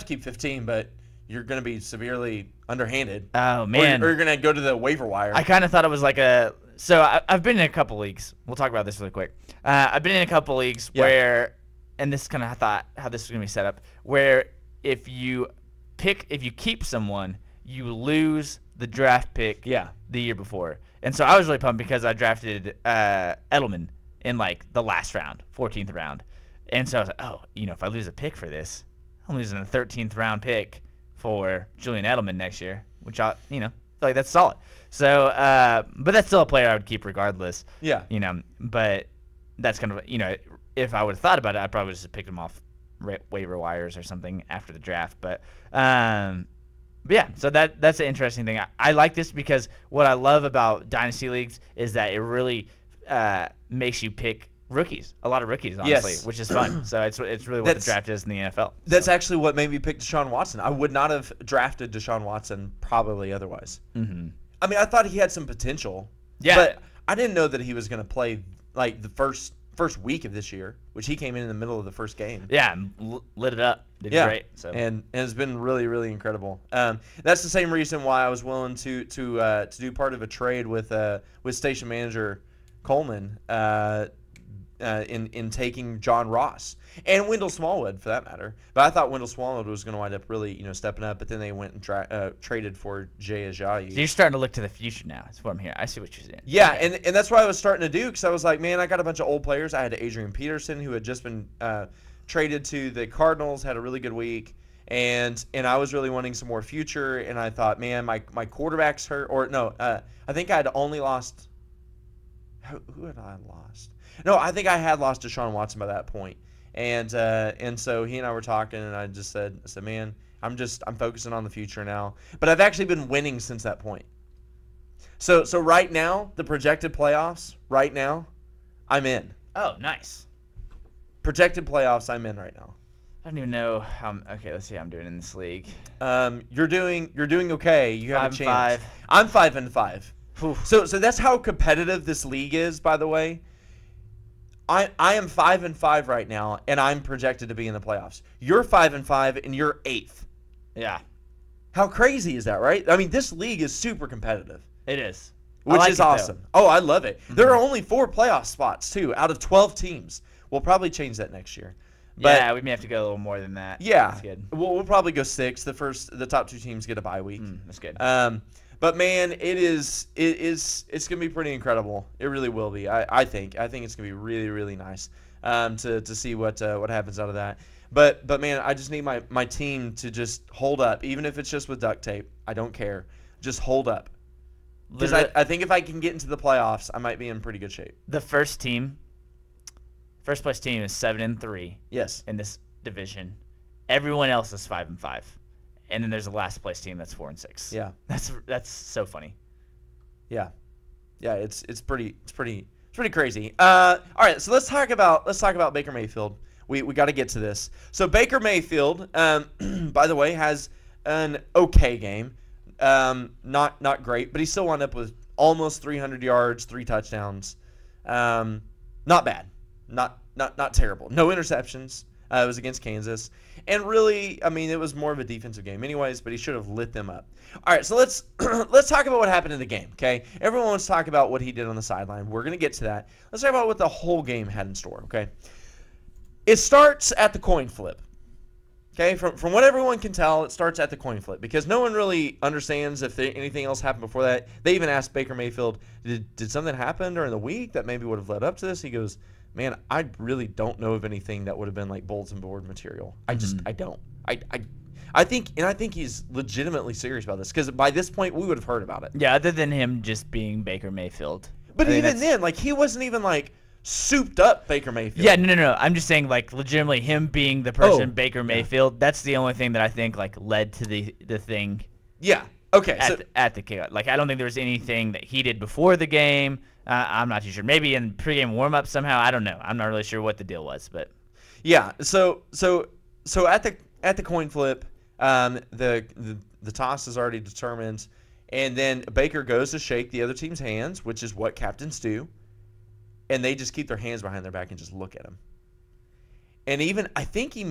keep 15, but you're gonna be severely underhanded. Oh man. Or you're gonna go to the waiver wire. I kind of thought it was like I've been in a couple league. We'll talk about this really quick. I've been in a couple leagues where, and this is kind of I thought how this was gonna be set up, where if you keep someone, you lose the draft pick the year before. And so I was really pumped because I drafted Edelman in like the last round, 14th round. And so I was like, if I lose a pick for this, I'm losing a 13th round pick for Julian Edelman next year, which I feel like that's solid. So, but that's still a player I would keep regardless. Yeah. But that's kind of, if I would have thought about it, I probably would just picked him off waiver wires or something after the draft. But yeah, so that's an interesting thing. I like this because what I love about dynasty leagues is that it really makes you pick rookies, a lot of rookies, honestly, which is fun. So it's really what the draft is in the NFL. That's actually what made me pick Deshaun Watson. I would not have drafted Deshaun Watson probably otherwise. Mm-hmm. I mean, I thought he had some potential. Yeah. But I didn't know that he was going to play like the first week of this year, which he came in the middle of the first game. Yeah, lit it up. Did great. So. And it's been really, really incredible. That's the same reason why I was willing to do part of a trade with station manager Coleman in taking John Ross and Wendell Smallwood for that matter. But I thought Wendell Smallwood was going to wind up really stepping up, but then they went and traded for Jay Ajayi. So you're starting to look to the future now. That's what I'm hearing. I see what you're saying. Yeah, and that's what I was starting to do because I was like, man, I got a bunch of old players. I had Adrian Peterson who had just been traded to the Cardinals, had a really good week, and I was really wanting some more future. And I thought, man, my quarterback's hurt. Or no, I think I had only lost. Who had I lost? No, I think I had lost Deshaun Watson by that point. And so he and I were talking, and I said, man, I'm focusing on the future now. But I've actually been winning since that point. So right now, the projected playoffs, right now, I'm in. Oh, nice. Projected playoffs, I'm in right now. I don't even know how. Okay, let's see how I'm doing in this league. You're doing okay. You have a chance. 5-5. I'm 5-5. So that's how competitive this league is, by the way. I am 5-5 right now, and I'm projected to be in the playoffs. You're 5-5, and you're 8th. Yeah, How crazy is that, right? I mean, this league is super competitive, it is. which is awesome. Oh, I love it. Mm-hmm. There are only 4 playoff spots, too, out of 12 teams. We'll probably change that next year. But Yeah, we may have to go a little more than that. yeah, That's good. we'll probably go 6. The top 2 teams get a bye week. That's good. But man, it's gonna be pretty incredible. It really will be. I think it's gonna be really, really nice to see what happens out of that. But man, I just need my team to just hold up, even if it's just with duct tape. I don't care. Just hold up. Because I think if I can get into the playoffs, I might be in pretty good shape. The first place team is 7-3. Yes. In this division. Everyone else is 5-5. And then there's a last place team that's 4-6. Yeah. That's so funny. Yeah. Yeah, it's pretty crazy. All right, so let's talk about Baker Mayfield. We got to get to this. So Baker Mayfield, by the way, has an okay game. Not great, but he still wound up with almost 300 yards, 3 touchdowns. Not bad. Not terrible. No interceptions. It was against Kansas. And really, I mean, it was more of a defensive game anyways, but he should have lit them up. All right, so let's talk about what happened in the game, okay? Everyone wants to talk about what he did on the sideline. We're going to get to that. Let's talk about what the whole game had in store, okay? It starts at the coin flip. Okay, from what everyone can tell, it starts at the coin flip because no one really understands if anything else happened before that. They even asked Baker Mayfield, did something happen during the week that maybe would have led up to this? He goes, man, I really don't know of anything that would have been like bulletin board material. I don't. I think he's legitimately serious about this because by this point we would have heard about it. Yeah, other than him just being Baker Mayfield. But even then, like he wasn't even like souped up Baker Mayfield. Yeah, no. I'm just saying, like, legitimately him being the person Baker Mayfield. That's the only thing that I think like led to the thing. Yeah. Okay. At the kickoff, like I don't think there was anything that he did before the game. I'm not too sure. Maybe in pregame warm up somehow. I don't know. I'm not really sure what the deal was, but yeah. So at the coin flip, the toss is already determined, and then Baker goes to shake the other team's hands, which is what captains do. And they just keep their hands behind their back and just look at him. And even, I think he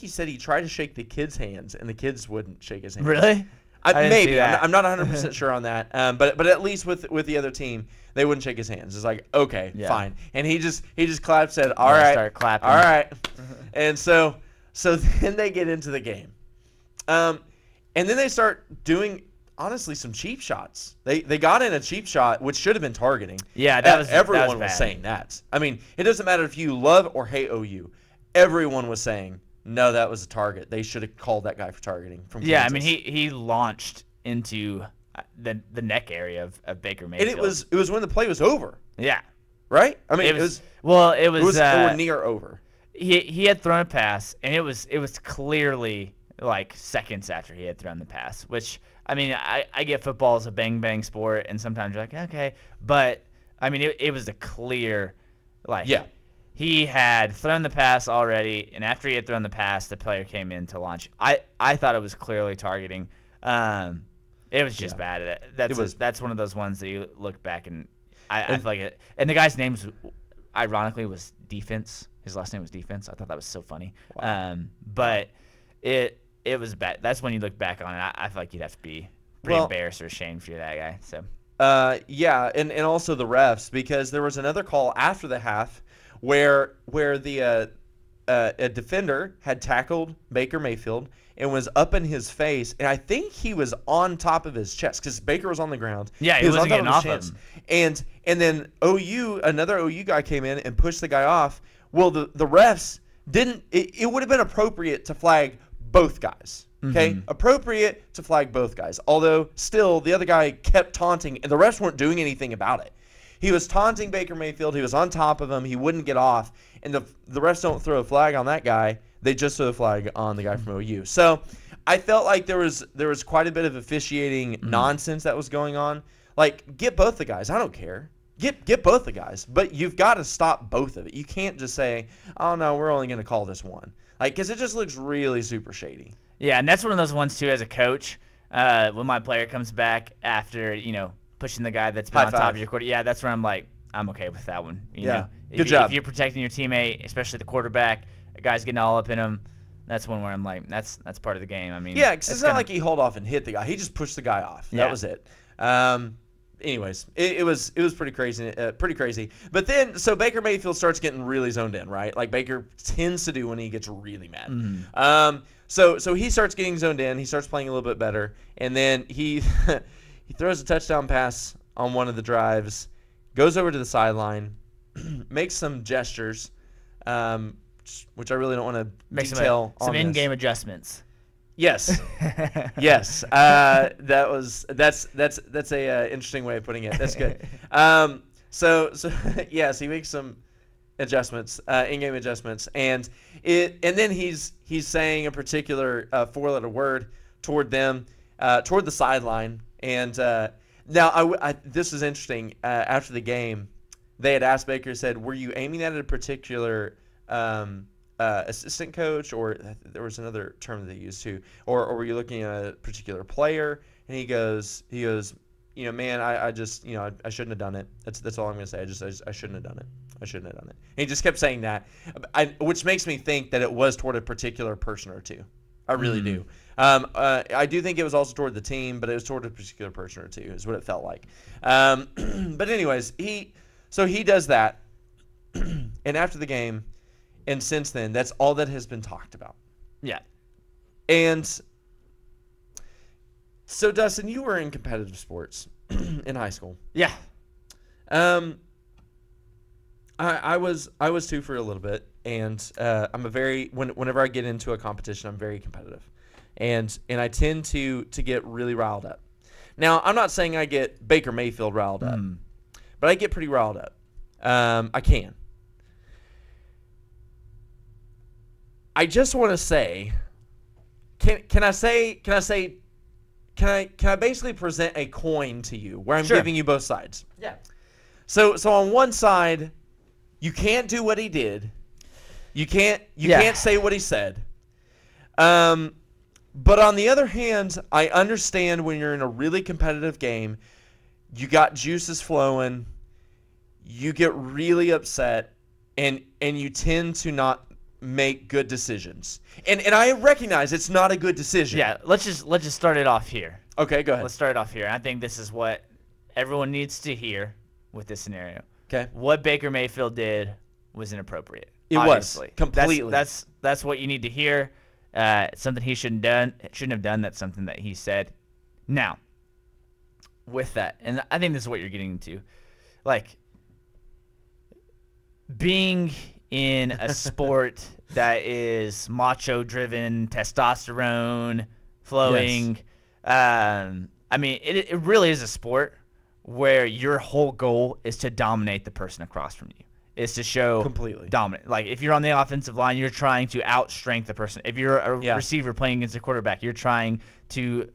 said he tried to shake the kids' hands, and the kids wouldn't shake his hand. Really? Maybe. I'm not 100% sure on that. But at least with the other team, they wouldn't shake his hands. It's like, okay, fine. And he just clapped, said, all right. Start clapping. All right. And so then they get into the game. And then they start doing, honestly, some cheap shots. They got in a cheap shot, which should have been targeting. Yeah, everyone was saying that. I mean, it doesn't matter if you love or hate OU. Everyone was saying, no, that was a target. They should have called that guy for targeting from Kansas. Yeah, I mean, he launched into the neck area of Baker Mayfield. And it was when the play was over. Yeah. Right? I mean, it was near over. He had thrown a pass, and it was clearly like seconds after he had thrown the pass, which I mean, I get football is a bang sport, and sometimes you're like, okay, but I mean, it was a clear, like, he had thrown the pass already, and after he had thrown the pass, the player came in to launch. I thought it was clearly targeting. It was just bad. That's one of those ones that you look back and I feel like it. And the guy's name, ironically, was Defense. His last name was Defense. I thought that was so funny. Wow. But it was bad. That's when you look back on it. I feel like you'd have to be pretty embarrassed or ashamed for that guy. So. Yeah, and also the refs, because there was another call after the half where the a defender had tackled Baker Mayfield and was up in his face, and I think he was on top of his chest because Baker was on the ground. Yeah, he wasn't getting off of him. And then another OU guy came in and pushed the guy off. Well, the refs didn't. It would have been appropriate to flag both guys. Okay, appropriate to flag both guys. Although still, the other guy kept taunting, and the refs weren't doing anything about it. He was taunting Baker Mayfield. He was on top of him. He wouldn't get off, and the refs don't throw a flag on that guy. They just throw a flag on the guy from OU. So I felt like there was quite a bit of officiating nonsense that was going on. Like, get both the guys. I don't care. Get both the guys, but you've got to stop both of it. You can't just say, oh no, we're only going to call this one. Like, because it just looks really super shady. Yeah, and that's one of those ones, too, as a coach, when my player comes back after, pushing the guy that's been on top of your quarterback. Yeah, that's where I'm like, I'm okay with that one. You know? Good job. If you're protecting your teammate, especially the quarterback, a guy's getting all up in him, That's one where I'm like, that's part of the game. I mean, yeah, because it's not like he hauled off and hit the guy. He just pushed the guy off. Yeah. That was it. Anyways, it was pretty crazy. But then, so Baker Mayfield starts getting really zoned in, right? Like Baker tends to do when he gets really mad. Mm-hmm. So he starts getting zoned in. He starts playing a little bit better, and then he he throws a touchdown pass on one of the drives, goes over to the sideline, makes some gestures, which I really don't want to detail on some this. in-game adjustments. Yes, yes. That's a interesting way of putting it. That's good. So yes, he makes some adjustments, in-game adjustments, and then he's saying a particular 4-letter word toward them, toward the sideline. And now this is interesting. After the game, they had asked Baker, said, "Were you aiming that at a particular assistant coach, or there was another term that they used too, or were you looking at a particular player?" And he goes, man, I just, I shouldn't have done it. That's all I'm gonna say. I shouldn't have done it. I shouldn't have done it. And he just kept saying that, which makes me think that it was toward a particular person or two. I really do. I do think it was also toward the team, but it was toward a particular person or two, is what it felt like. But anyways, he does that, and after the game. And since then, that's all that has been talked about. Yeah. And so, Dustin, you were in competitive sports in high school. Yeah. I was too for a little bit, and I'm whenever I get into a competition, I'm very competitive, and I tend to get really riled up. Now, I'm not saying I get Baker Mayfield riled up, but I get pretty riled up. I can. I just want to say, can I basically present a coin to you where I'm giving you both sides? Yeah. So on one side, you can't do what he did. You can't say what he said. But on the other hand, I understand when you're in a really competitive game, you got juices flowing, you get really upset, and you tend to not make good decisions. And I recognize it's not a good decision. Yeah, let's just start it off here. Okay, go ahead. Let's start it off here. I think this is what everyone needs to hear with this scenario. Okay. What Baker Mayfield did was inappropriate. It obviously. was completely. That's what you need to hear. It's something he shouldn't have done. That's something that he said. Now, with that, and I think this is what you're getting into, like being in a sport that is macho-driven, testosterone flowing. Yes. I mean, it really is a sport where your whole goal is to dominate the person across from you. Is to show completely dominant. Like if you're on the offensive line, you're trying to outstrength the person. If you're a receiver playing against a quarterback, you're trying to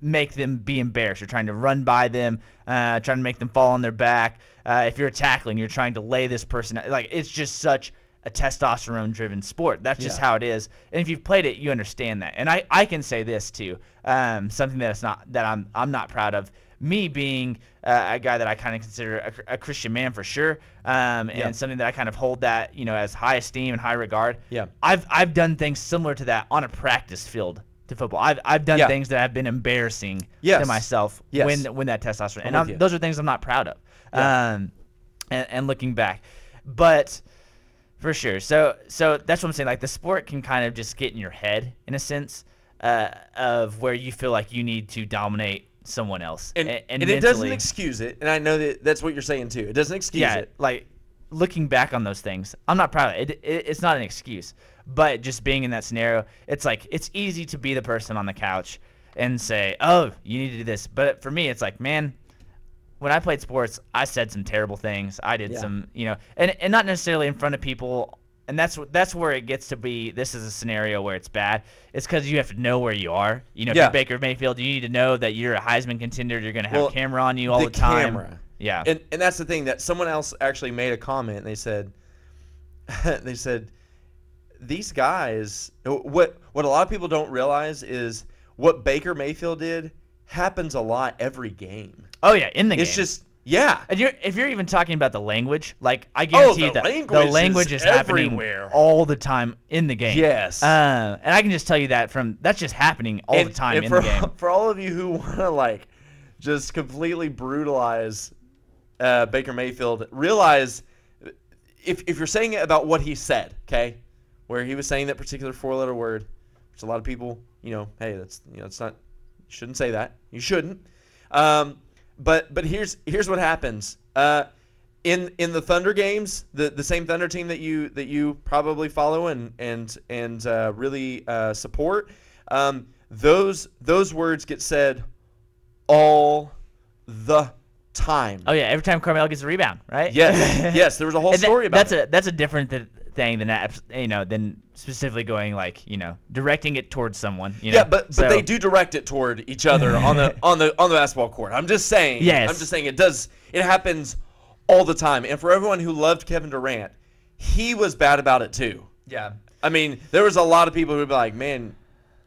make them be embarrassed. You're trying to run by them, trying to make them fall on their back. If you're tackling, you're trying to lay this person out. Like it's just such a testosterone-driven sport. That's just how it is. And if you've played it, you understand that. And I can say this too, something that I'm not proud of. Me being a guy that I kind of consider a Christian man for sure, and something that I kind of hold that as high esteem and high regard. Yeah, I've done things similar to that on a practice field to football. I've done things that have been embarrassing to myself when that testosterone. And those are things I'm not proud of. And looking back, but for sure. So that's what I'm saying. Like the sport can kind of just get in your head in a sense of where you feel like you need to dominate someone else, and it doesn't excuse it. And I know that's what you're saying too. It doesn't excuse it. Like looking back on those things, I'm not proud of it. It's not an excuse, but just being in that scenario, it's like it's easy to be the person on the couch and say, "Oh, you need to do this." But for me, it's like, man, when I played sports, I said some terrible things. I did some, and not necessarily in front of people. And that's where it gets to be. This is a scenario where it's bad. It's because you have to know where you are. If you're Baker Mayfield, you need to know that you're a Heisman contender. You're going to have camera on you all the time. Camera. Yeah. And that's the thing that someone else actually made a comment. And they said, these guys. What a lot of people don't realize is what Baker Mayfield did happens a lot every game. Oh yeah, in the game. It's just Yeah. And if you're even talking about the language, like I guarantee that the language is everywhere. happening all the time in the game. Yes. And I can just tell you that that's just happening all the time in the game. For all of you who want to like just completely brutalize Baker Mayfield, realize if you're saying it about what he said, okay, where he was saying that particular 4-letter word, which a lot of people, hey, that's it's not, you shouldn't say that. You shouldn't. But here's what happens. In the Thunder games, the same Thunder team that you probably follow and really support, those words get said all the time. Oh yeah, every time Carmel gets a rebound, right? Yes, yes. There was a whole story about it. That's a different thing than that, than specifically going directing it towards someone. Yeah, but they do direct it toward each other on the basketball court. I'm just saying. Yes. I'm just saying it happens all the time. And for everyone who loved Kevin Durant, he was bad about it too. Yeah. I mean, there was a lot of people who'd be like, "Man,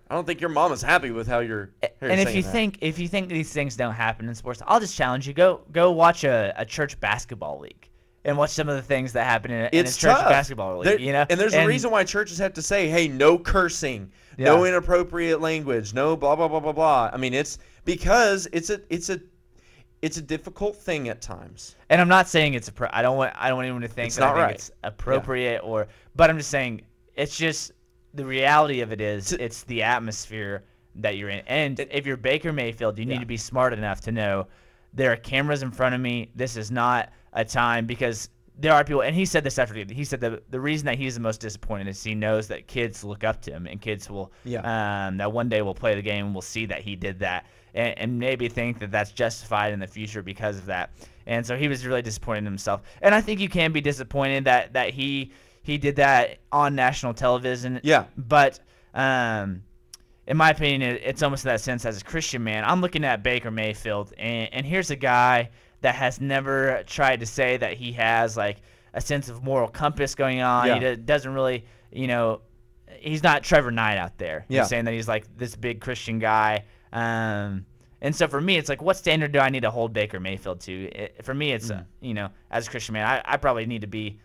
I don't think your mom is happy with how you're." And if you think these things don't happen in sports, I'll just challenge you: go watch a church basketball league and watch some of the things that happen in a church basketball league. And there's a reason why churches have to say, "Hey, no cursing, no inappropriate language, no blah blah blah blah blah." I mean, it's because it's a difficult thing at times. And I'm not saying I don't want anyone to think it's appropriate but I'm just saying it's just. The reality of it is it's the atmosphere that you're in. And if you're Baker Mayfield, you need to be smart enough to know there are cameras in front of me. This is not a time because there are people, and he said this after he said the reason that he's the most disappointed is he knows that kids look up to him and kids will that one day will play the game and will see that he did that and maybe think that that's justified in the future because of that. And so he was really disappointed in himself. And I think you can be disappointed that he did that on national television. Yeah. But in my opinion, it's almost in that sense as a Christian man. I'm looking at Baker Mayfield, and here's a guy that has never tried to say that he has like a sense of moral compass going on. Yeah. He doesn't really, he's not Trevor Knight out there. Yeah. He's saying that he's like this big Christian guy. And so for me, it's like, what standard do I need to hold Baker Mayfield to? For me, it's, as a Christian man, I probably need to be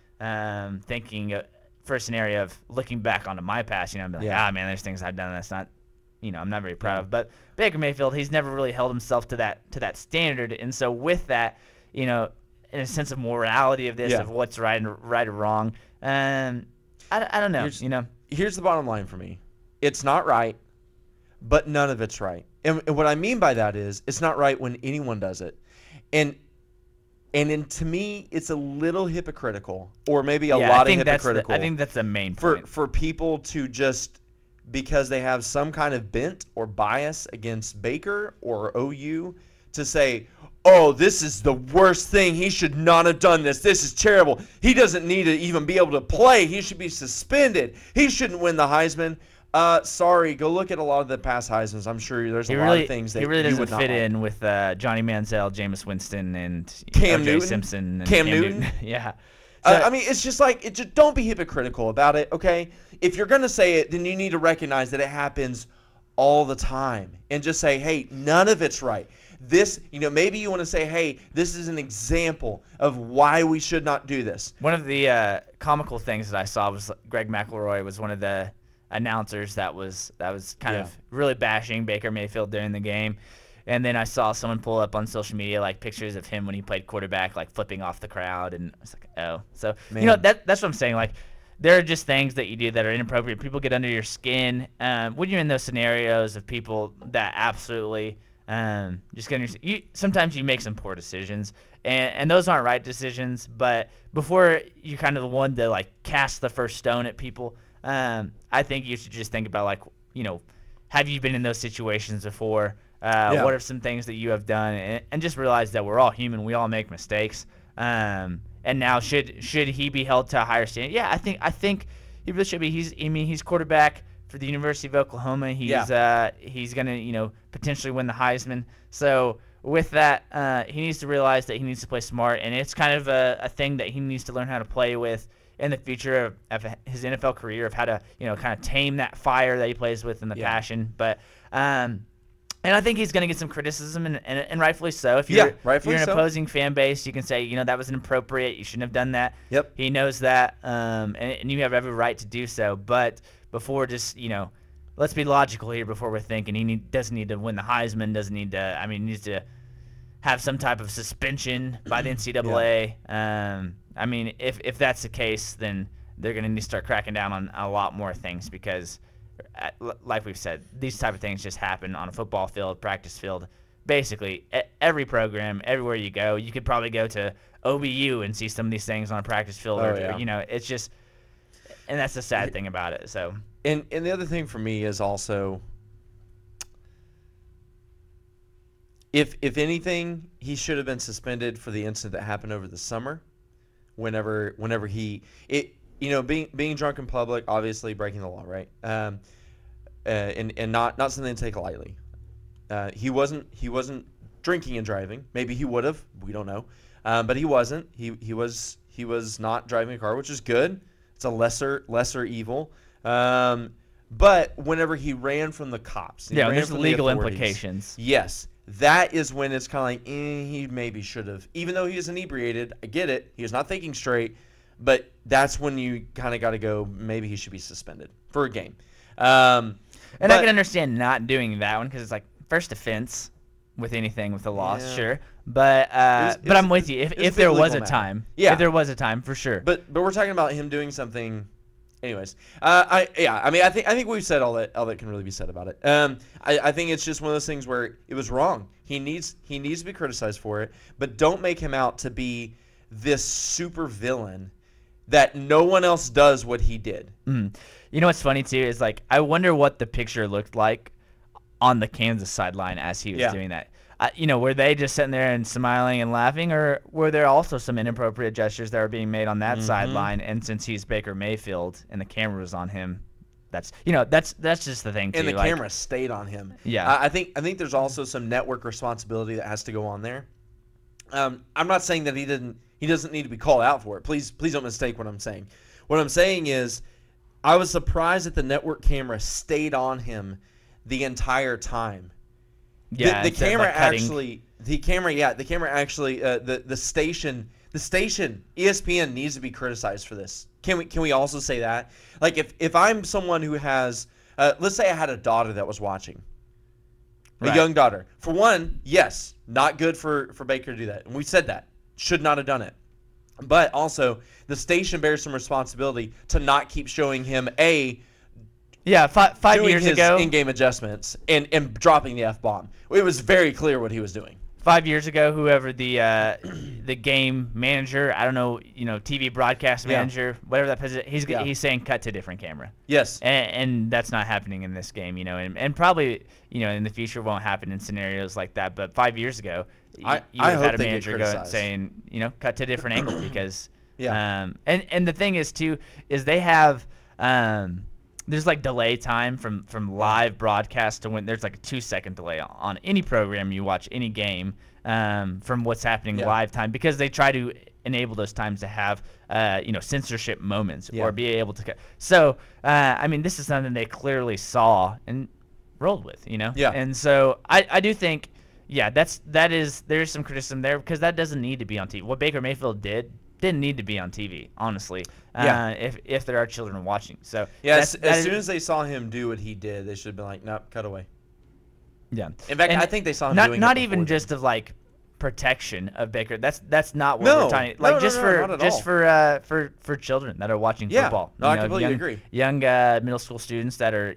thinking first scenario of looking back onto my past, and be like, man, there's things I've done that's not, I'm not very proud of. But Baker Mayfield, he's never really held himself to that standard, and so with that, in a sense of morality of this, of what's right or wrong, I don't know. Here's the bottom line for me: it's not right, but none of it's right. And what I mean by that is, it's not right when anyone does it, and to me, it's a little hypocritical, or maybe a lot of hypocritical. I think that's the main point. For people to just, because they have some kind of bent or bias against Baker or OU, to say, oh, this is the worst thing. He should not have done this. This is terrible. He doesn't need to even be able to play. He should be suspended. He shouldn't win the Heisman. Sorry, go look at a lot of the past Heismans. I'm sure there's a lot of things that he really you would doesn't not fit like. in with Johnny Manziel, Jameis Winston, and Cam O.J. Newton? Simpson, and Cam Newton? Yeah. I mean, it's just like, just don't be hypocritical about it, okay? If you're going to say it, then you need to recognize that it happens all the time and just say, hey, none of it's right. This, maybe you want to say, hey, this is an example of why we should not do this. One of the comical things that I saw was Greg McElroy was one of the announcers that was kind of really bashing Baker Mayfield during the game. And then I saw someone pull up on social media like pictures of him when he played quarterback, like flipping off the crowd, and I was like, oh. So that's what I'm saying. Like, there are just things that you do that are inappropriate. People get under your skin when you're in those scenarios of people that absolutely just get under your skin. Sometimes you make some poor decisions, and those aren't right decisions. But before you're kind of the one to like cast the first stone at people, I think you should just think about like, have you been in those situations before? What are some things that you have done, and just realize that we're all human. We all make mistakes. And now should he be held to a higher standard? Yeah, I think he really should be. He's quarterback for the University of Oklahoma. He's gonna potentially win the Heisman. So with that, he needs to realize that he needs to play smart, and it's kind of a thing that he needs to learn how to play with in the future of his NFL career, of how to kind of tame that fire that he plays with and the passion. But And I think he's going to get some criticism, and rightfully so. If you're, rightfully an so. opposing fan base, you can say, that was inappropriate. You shouldn't have done that. Yep. He knows that, and you have every right to do so. But before just, let's be logical here before we're thinking. He doesn't need to win the Heisman, doesn't need to, he needs to have some type of suspension by the NCAA. If that's the case, then they're going to need to start cracking down on a lot more things because – like we've said, these type of things just happen on a football field, practice field, basically every program, everywhere you go. You could probably go to OBU and see some of these things on a practice field. It's just, and that's the sad thing about it. So, and the other thing for me is also, if anything, he should have been suspended for the incident that happened over the summer. Whenever being drunk in public, obviously breaking the law, right? And not something to take lightly. He wasn't drinking and driving. Maybe he would have. We don't know. But he wasn't. He was not driving a car, which is good. It's a lesser evil. But whenever he ran from the cops, there's legal implications. Yes, that is when it's kind of like he maybe should have. Even though he was inebriated, I get it. He was not thinking straight. But that's when you kind of got to go, maybe he should be suspended for a game. I can understand not doing that one because it's like first offense with anything with a loss, sure. But I'm with you. If there was a time. If there was a time, for sure. But we're talking about him doing something. Anyways, I think we've said all that can really be said about it. I think it's just one of those things where it was wrong. He needs to be criticized for it, but don't make him out to be this super villain that no one else does what he did. You know what's funny too is like I wonder what the picture looked like on the Kansas sideline as he was doing that. Were they just sitting there and smiling and laughing, or were there also some inappropriate gestures that were being made on that sideline? And since he's Baker Mayfield and the camera was on him, that's just the thing too. And the camera stayed on him. Yeah, I think there's also some network responsibility that has to go on there. I'm not saying that he doesn't need to be called out for it. Please don't mistake what I'm saying. What I'm saying is I was surprised that the network camera stayed on him the entire time. Yeah, the camera actually the station ESPN needs to be criticized for this. Can we also say that? Like if I'm someone who has let's say I had a daughter that was watching. A young daughter. For one, yes, not good for Baker to do that. And we said that. Should not have done it. But also, the station bears some responsibility to not keep showing him five years ago in-game adjustments and dropping the F-bomb. It was very clear what he was doing. 5 years ago, whoever the game manager, I don't know, TV broadcast manager, whatever that position, he's saying cut to a different camera. Yes. And that's not happening in this game, and probably, in the future won't happen in scenarios like that. But 5 years ago, you had a manager saying, cut to a different angle because, and the thing is too, is they have, there's like delay time from live broadcast to when there's like a 2-second delay on any program you watch, any game, from what's happening live time, because they try to enable those times to have censorship moments or be able to. So this is something they clearly saw and rolled with, And so I do think there's some criticism there because that doesn't need to be on TV. What Baker Mayfield didn't need to be on TV, honestly. If there are children watching. So as soon as they saw him do what he did, they should have been like, nope, cut away. Yeah. In fact, I think they saw him doing not it even just of like protection of Baker. That's not what we're talking. Like for children that are watching football. No, I completely agree. Young middle school students that are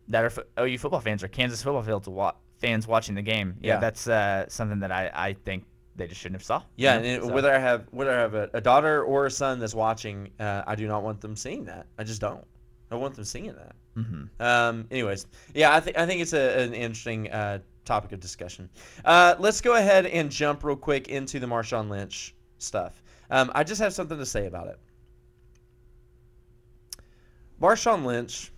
that are OU football fans or Kansas football fans watching the game. That's something that I think they just shouldn't have saw. Yeah, and whether I have a daughter or a son that's watching, I do not want them seeing that. I just don't. I want them seeing that. Anyways, I think it's an interesting topic of discussion. Let's go ahead and jump real quick into the Marshawn Lynch stuff. I just have something to say about it. Marshawn Lynch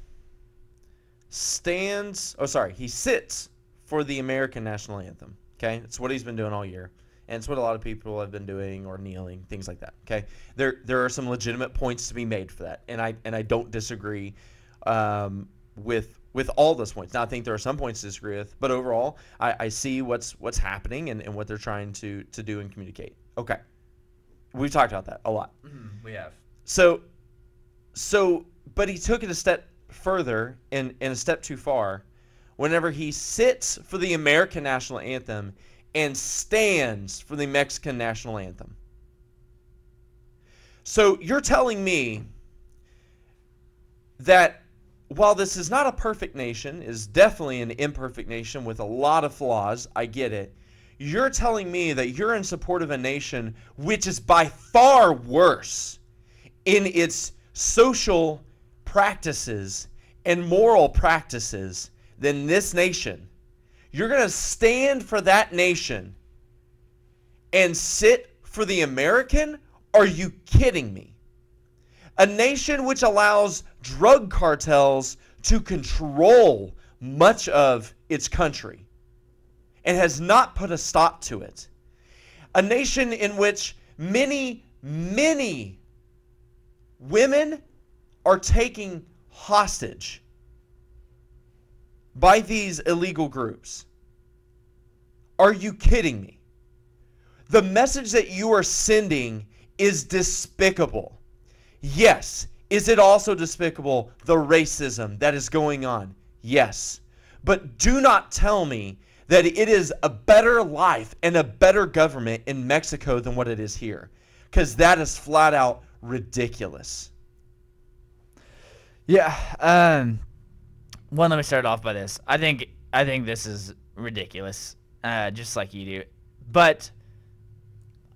he sits for the American national anthem. Okay, it's what he's been doing all year. And it's what a lot of people have been doing, or kneeling, things like that. Okay, there are some legitimate points to be made for that, and I don't disagree with with all those points. Now, I think there are some points to disagree with, but overall, I see what's happening and what they're trying to do and communicate. Okay. We've talked about that a lot. We have. So, but he took it a step further and a step too far whenever he sits for the American national anthem and stands for the Mexican national anthem. So you're telling me that while this is not a perfect nation, is definitely an imperfect nation with a lot of flaws, I get it. You're telling me that you're in support of a nation which is by far worse in its social practices and moral practices than this nation. You're going to stand for that nation and sit for the American? Are you kidding me? A nation which allows drug cartels to control much of its country and has not put a stop to it. A nation in which many, many women are taken hostage by these illegal groups. Are you kidding me? The message that you are sending is despicable. Yes. Is it also despicable, the racism that is going on? Yes. But do not tell me that it is a better life and a better government in Mexico than what it is here, because that is flat out ridiculous. Yeah. One, let me start off by this. I think this is ridiculous, just like you do. But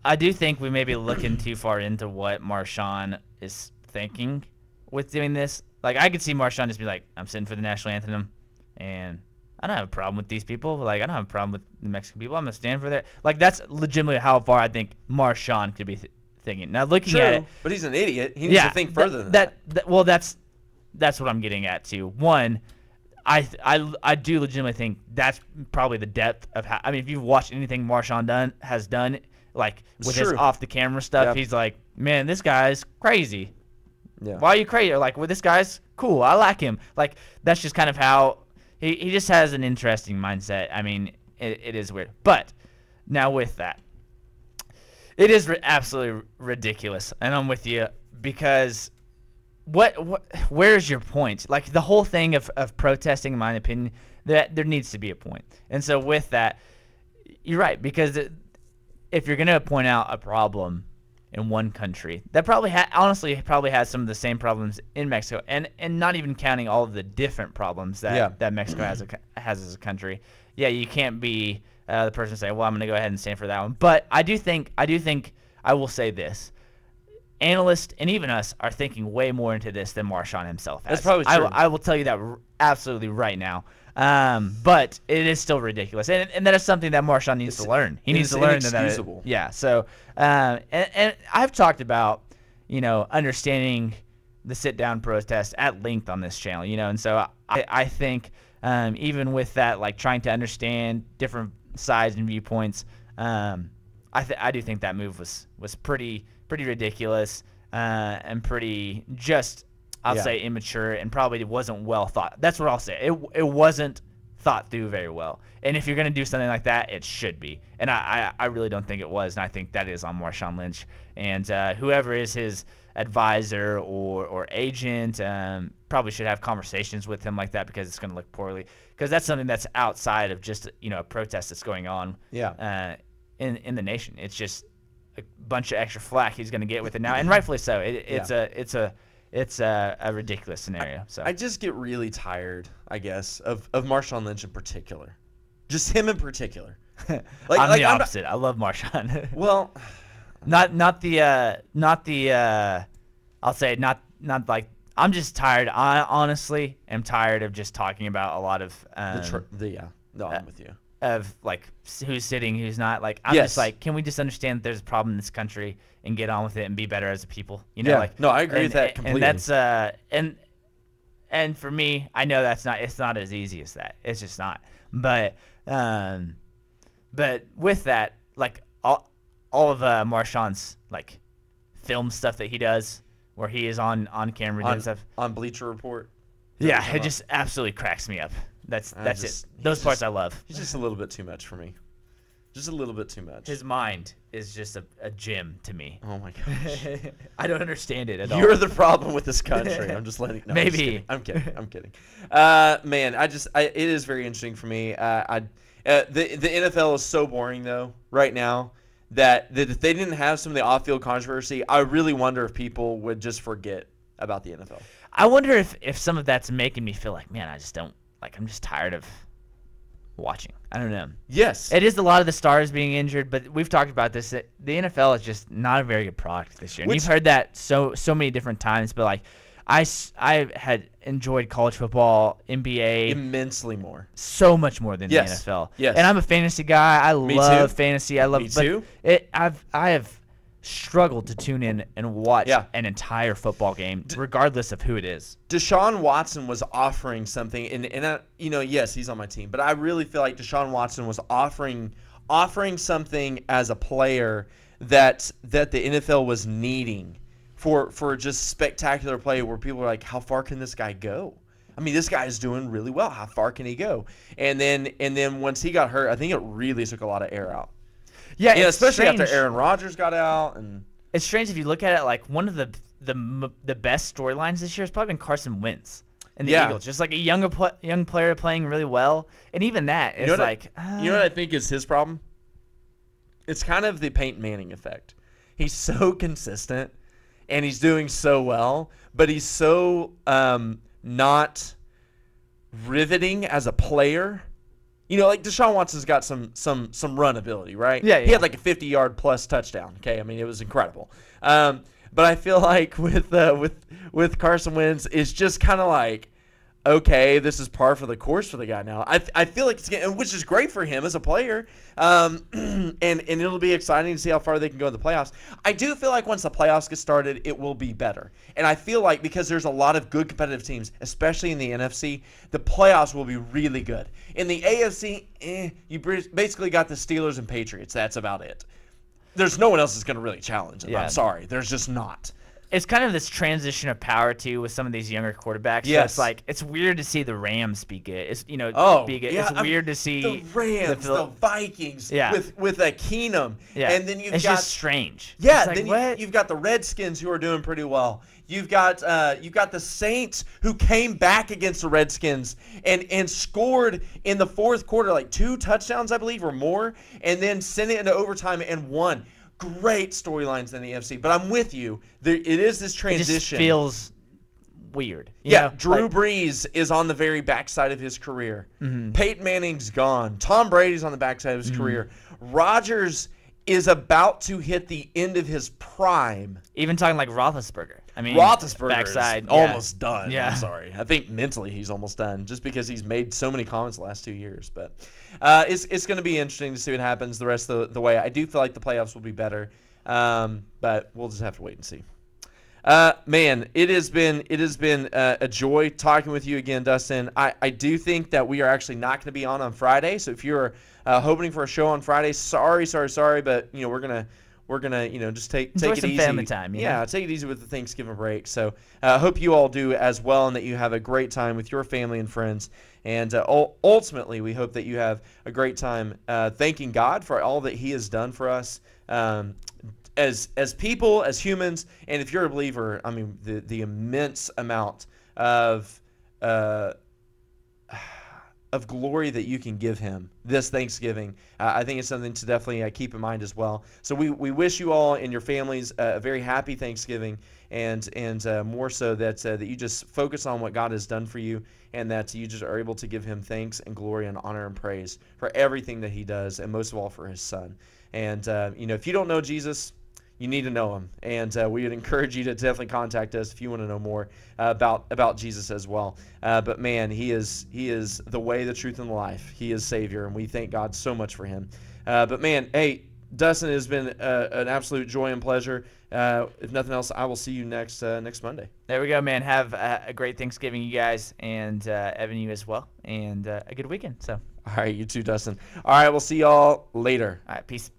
I do think we may be looking too far into what Marshawn is thinking with doing this. Like, I could see Marshawn just be like, I'm sitting for the national anthem, and I don't have a problem with these people. Like, I don't have a problem with the Mexican people. I'm going to stand for that. Like, that's legitimately how far I think Marshawn could be thinking. Now, looking at it. But he's an idiot. He needs to think further than that. Well, that's what I'm getting at, too. One, I do legitimately think that's probably the depth of how. I mean, if you've watched anything Marshawn has done, like with his off-the-camera stuff, he's like, man, this guy's crazy. Yeah. Why are you crazy? Or like, well, this guy's cool. I like him. Like, that's just kind of how he just has an interesting mindset. I mean, it is weird. But now with that, it is absolutely ridiculous. And I'm with you because where's your point? Like, the whole thing of protesting, in my opinion, that there needs to be a point. And so with that, you're right, because if you're going to point out a problem in one country that probably has some of the same problems in Mexico, and not even counting all of the different problems that Mexico has as a country, you can't be the person saying, well, I'm going to go ahead and stand for that one. But I do think I will say this. Analysts and even us are thinking way more into this than Marshawn himself has. That's probably true. I will tell you that absolutely right now. But it is still ridiculous, and that is something that Marshawn needs to learn. He needs to learn that. Yeah. So, and I've talked about, understanding the sit-down protest at length on this channel, and so I think even with that, like trying to understand different sides and viewpoints, I do think that move was pretty ridiculous and pretty just. I'll say immature and probably wasn't well thought. That's what I'll say. It wasn't thought through very well. And if you're going to do something like that, it should be. And I really don't think it was. And I think that is on Marshawn Lynch. And whoever is his advisor or agent probably should have conversations with him like that, because it's going to look poorly. Because that's something that's outside of just a protest that's going on in the nation. It's just a bunch of extra flack he's going to get with it now. And rightfully so. It's a ridiculous scenario. So I just get really tired, I guess, of Marshawn Lynch in particular. Just him in particular. I'm the opposite. I love Marshawn. Well, not the I'll say not like, I'm just tired. I honestly am tired of just talking about a lot of I'm with you. Of like who's sitting, who's not. Like, I'm just like, can we just understand that there's a problem in this country and get on with it and be better as a people? Like, no, I agree with that completely. And that's and for me, I know it's not as easy as that. It's just not. But with that, like all of Marshawn's like film stuff that he does, where he is on camera doing stuff on Bleacher Report. Yeah, it just absolutely cracks me up. That's it. Those parts I love. He's just a little bit too much for me. Just a little bit too much. His mind is just a gym to me. Oh my gosh. I don't understand it at all. You're the problem with this country. I'm just letting. No, Maybe. I'm kidding. I'm kidding. Man, it is very interesting for me. The NFL is so boring though right now that if they didn't have some of the off-field controversy, I really wonder if people would just forget about the NFL. I wonder if some of that's making me feel like, man, I just don't I'm just tired of watching. I don't know. Yes. It is a lot of the stars being injured, but we've talked about this. The NFL is just not a very good product this year. And you've heard that so many different times, but like I had enjoyed college football, NBA immensely more. So much more than the NFL. Yes. And I'm a fantasy guy. I love fantasy. I love Me too. I have struggled to tune in and watch an entire football game, regardless of who it is. Deshaun Watson was offering something, and I, yes, he's on my team, but I really feel like Deshaun Watson was offering something as a player that the NFL was needing for just spectacular play, where people were like, how far can this guy go? I mean, this guy is doing really well. How far can he go? And then once he got hurt, I think it really took a lot of air out. Yeah, especially after Aaron Rodgers got out, and it's strange if you look at it. Like one of the best storylines this year has probably been Carson Wentz and the Eagles. Just like a young player playing really well, and even that is you know what I think is his problem? It's kind of the Peyton Manning effect. He's so consistent, and he's doing so well, but he's so not riveting as a player. Like Deshaun Watson's got some run ability, right? Yeah. He had like a 50-yard plus touchdown. Okay, I mean it was incredible. But I feel like with Carson Wentz, it's just kind of like, okay, this is par for the course for the guy now. I feel like which is great for him as a player, and it'll be exciting to see how far they can go in the playoffs. I do feel like once the playoffs get started, it will be better. And I feel like because there's a lot of good competitive teams, especially in the NFC, the playoffs will be really good. In the AFC, you basically got the Steelers and Patriots. That's about it. There's no one else that's going to really challenge them. I'm sorry. There's just not. It's kind of this transition of power too with some of these younger quarterbacks. Yes. So it's like it's weird to see the Rams be good. It's be good. Yeah, it's weird to see the Rams, the Vikings with a Keenum. Yeah. And then it's just strange. Yeah, it's then you've got the Redskins who are doing pretty well. You've got the Saints who came back against the Redskins and scored in the fourth quarter like 2 touchdowns, I believe, or more, and then sent it into overtime and won. Great storylines in the NFC, but I'm with you. It is this transition. It just feels weird. Drew Brees is on the very backside of his career. Mm-hmm. Peyton Manning's gone. Tom Brady's on the backside of his career. Rodgers is about to hit the end of his prime. Even talking like Roethlisberger. I mean, Roethlisberger backside, is almost done. Yeah. I'm sorry. I think mentally he's almost done just because he's made so many comments the last 2 years. But it's going to be interesting to see what happens the rest of the way. I do feel like the playoffs will be better, but we'll just have to wait and see. Man, it has been a joy talking with you again, Dustin. I do think that we are actually not going to be on Friday. So if you're hoping for a show on Friday, sorry, but we're gonna just take it easy. Family time. Yeah, take it easy with the Thanksgiving break. So I hope you all do as well, and that you have a great time with your family and friends. And ultimately, we hope that you have a great time thanking God for all that He has done for us. As people, as humans, and if you're a believer, I mean the immense amount of glory that you can give Him this Thanksgiving. I think it's something to definitely keep in mind as well. So we wish you all and your families a very happy Thanksgiving, and more so that you just focus on what God has done for you, and that you just are able to give Him thanks and glory and honor and praise for everything that He does, and most of all for His Son. And if you don't know Jesus, you need to know Him, and we would encourage you to definitely contact us if you want to know more about Jesus as well. But man, He is the way, the truth, and the life. He is Savior, and we thank God so much for Him. But man, hey, Dustin, it has been an absolute joy and pleasure. If nothing else, I will see you next Monday. There we go, man. Have a great Thanksgiving, you guys, and Evan, you as well, and a good weekend. So. All right, you too, Dustin. All right, we'll see y'all later. All right, peace.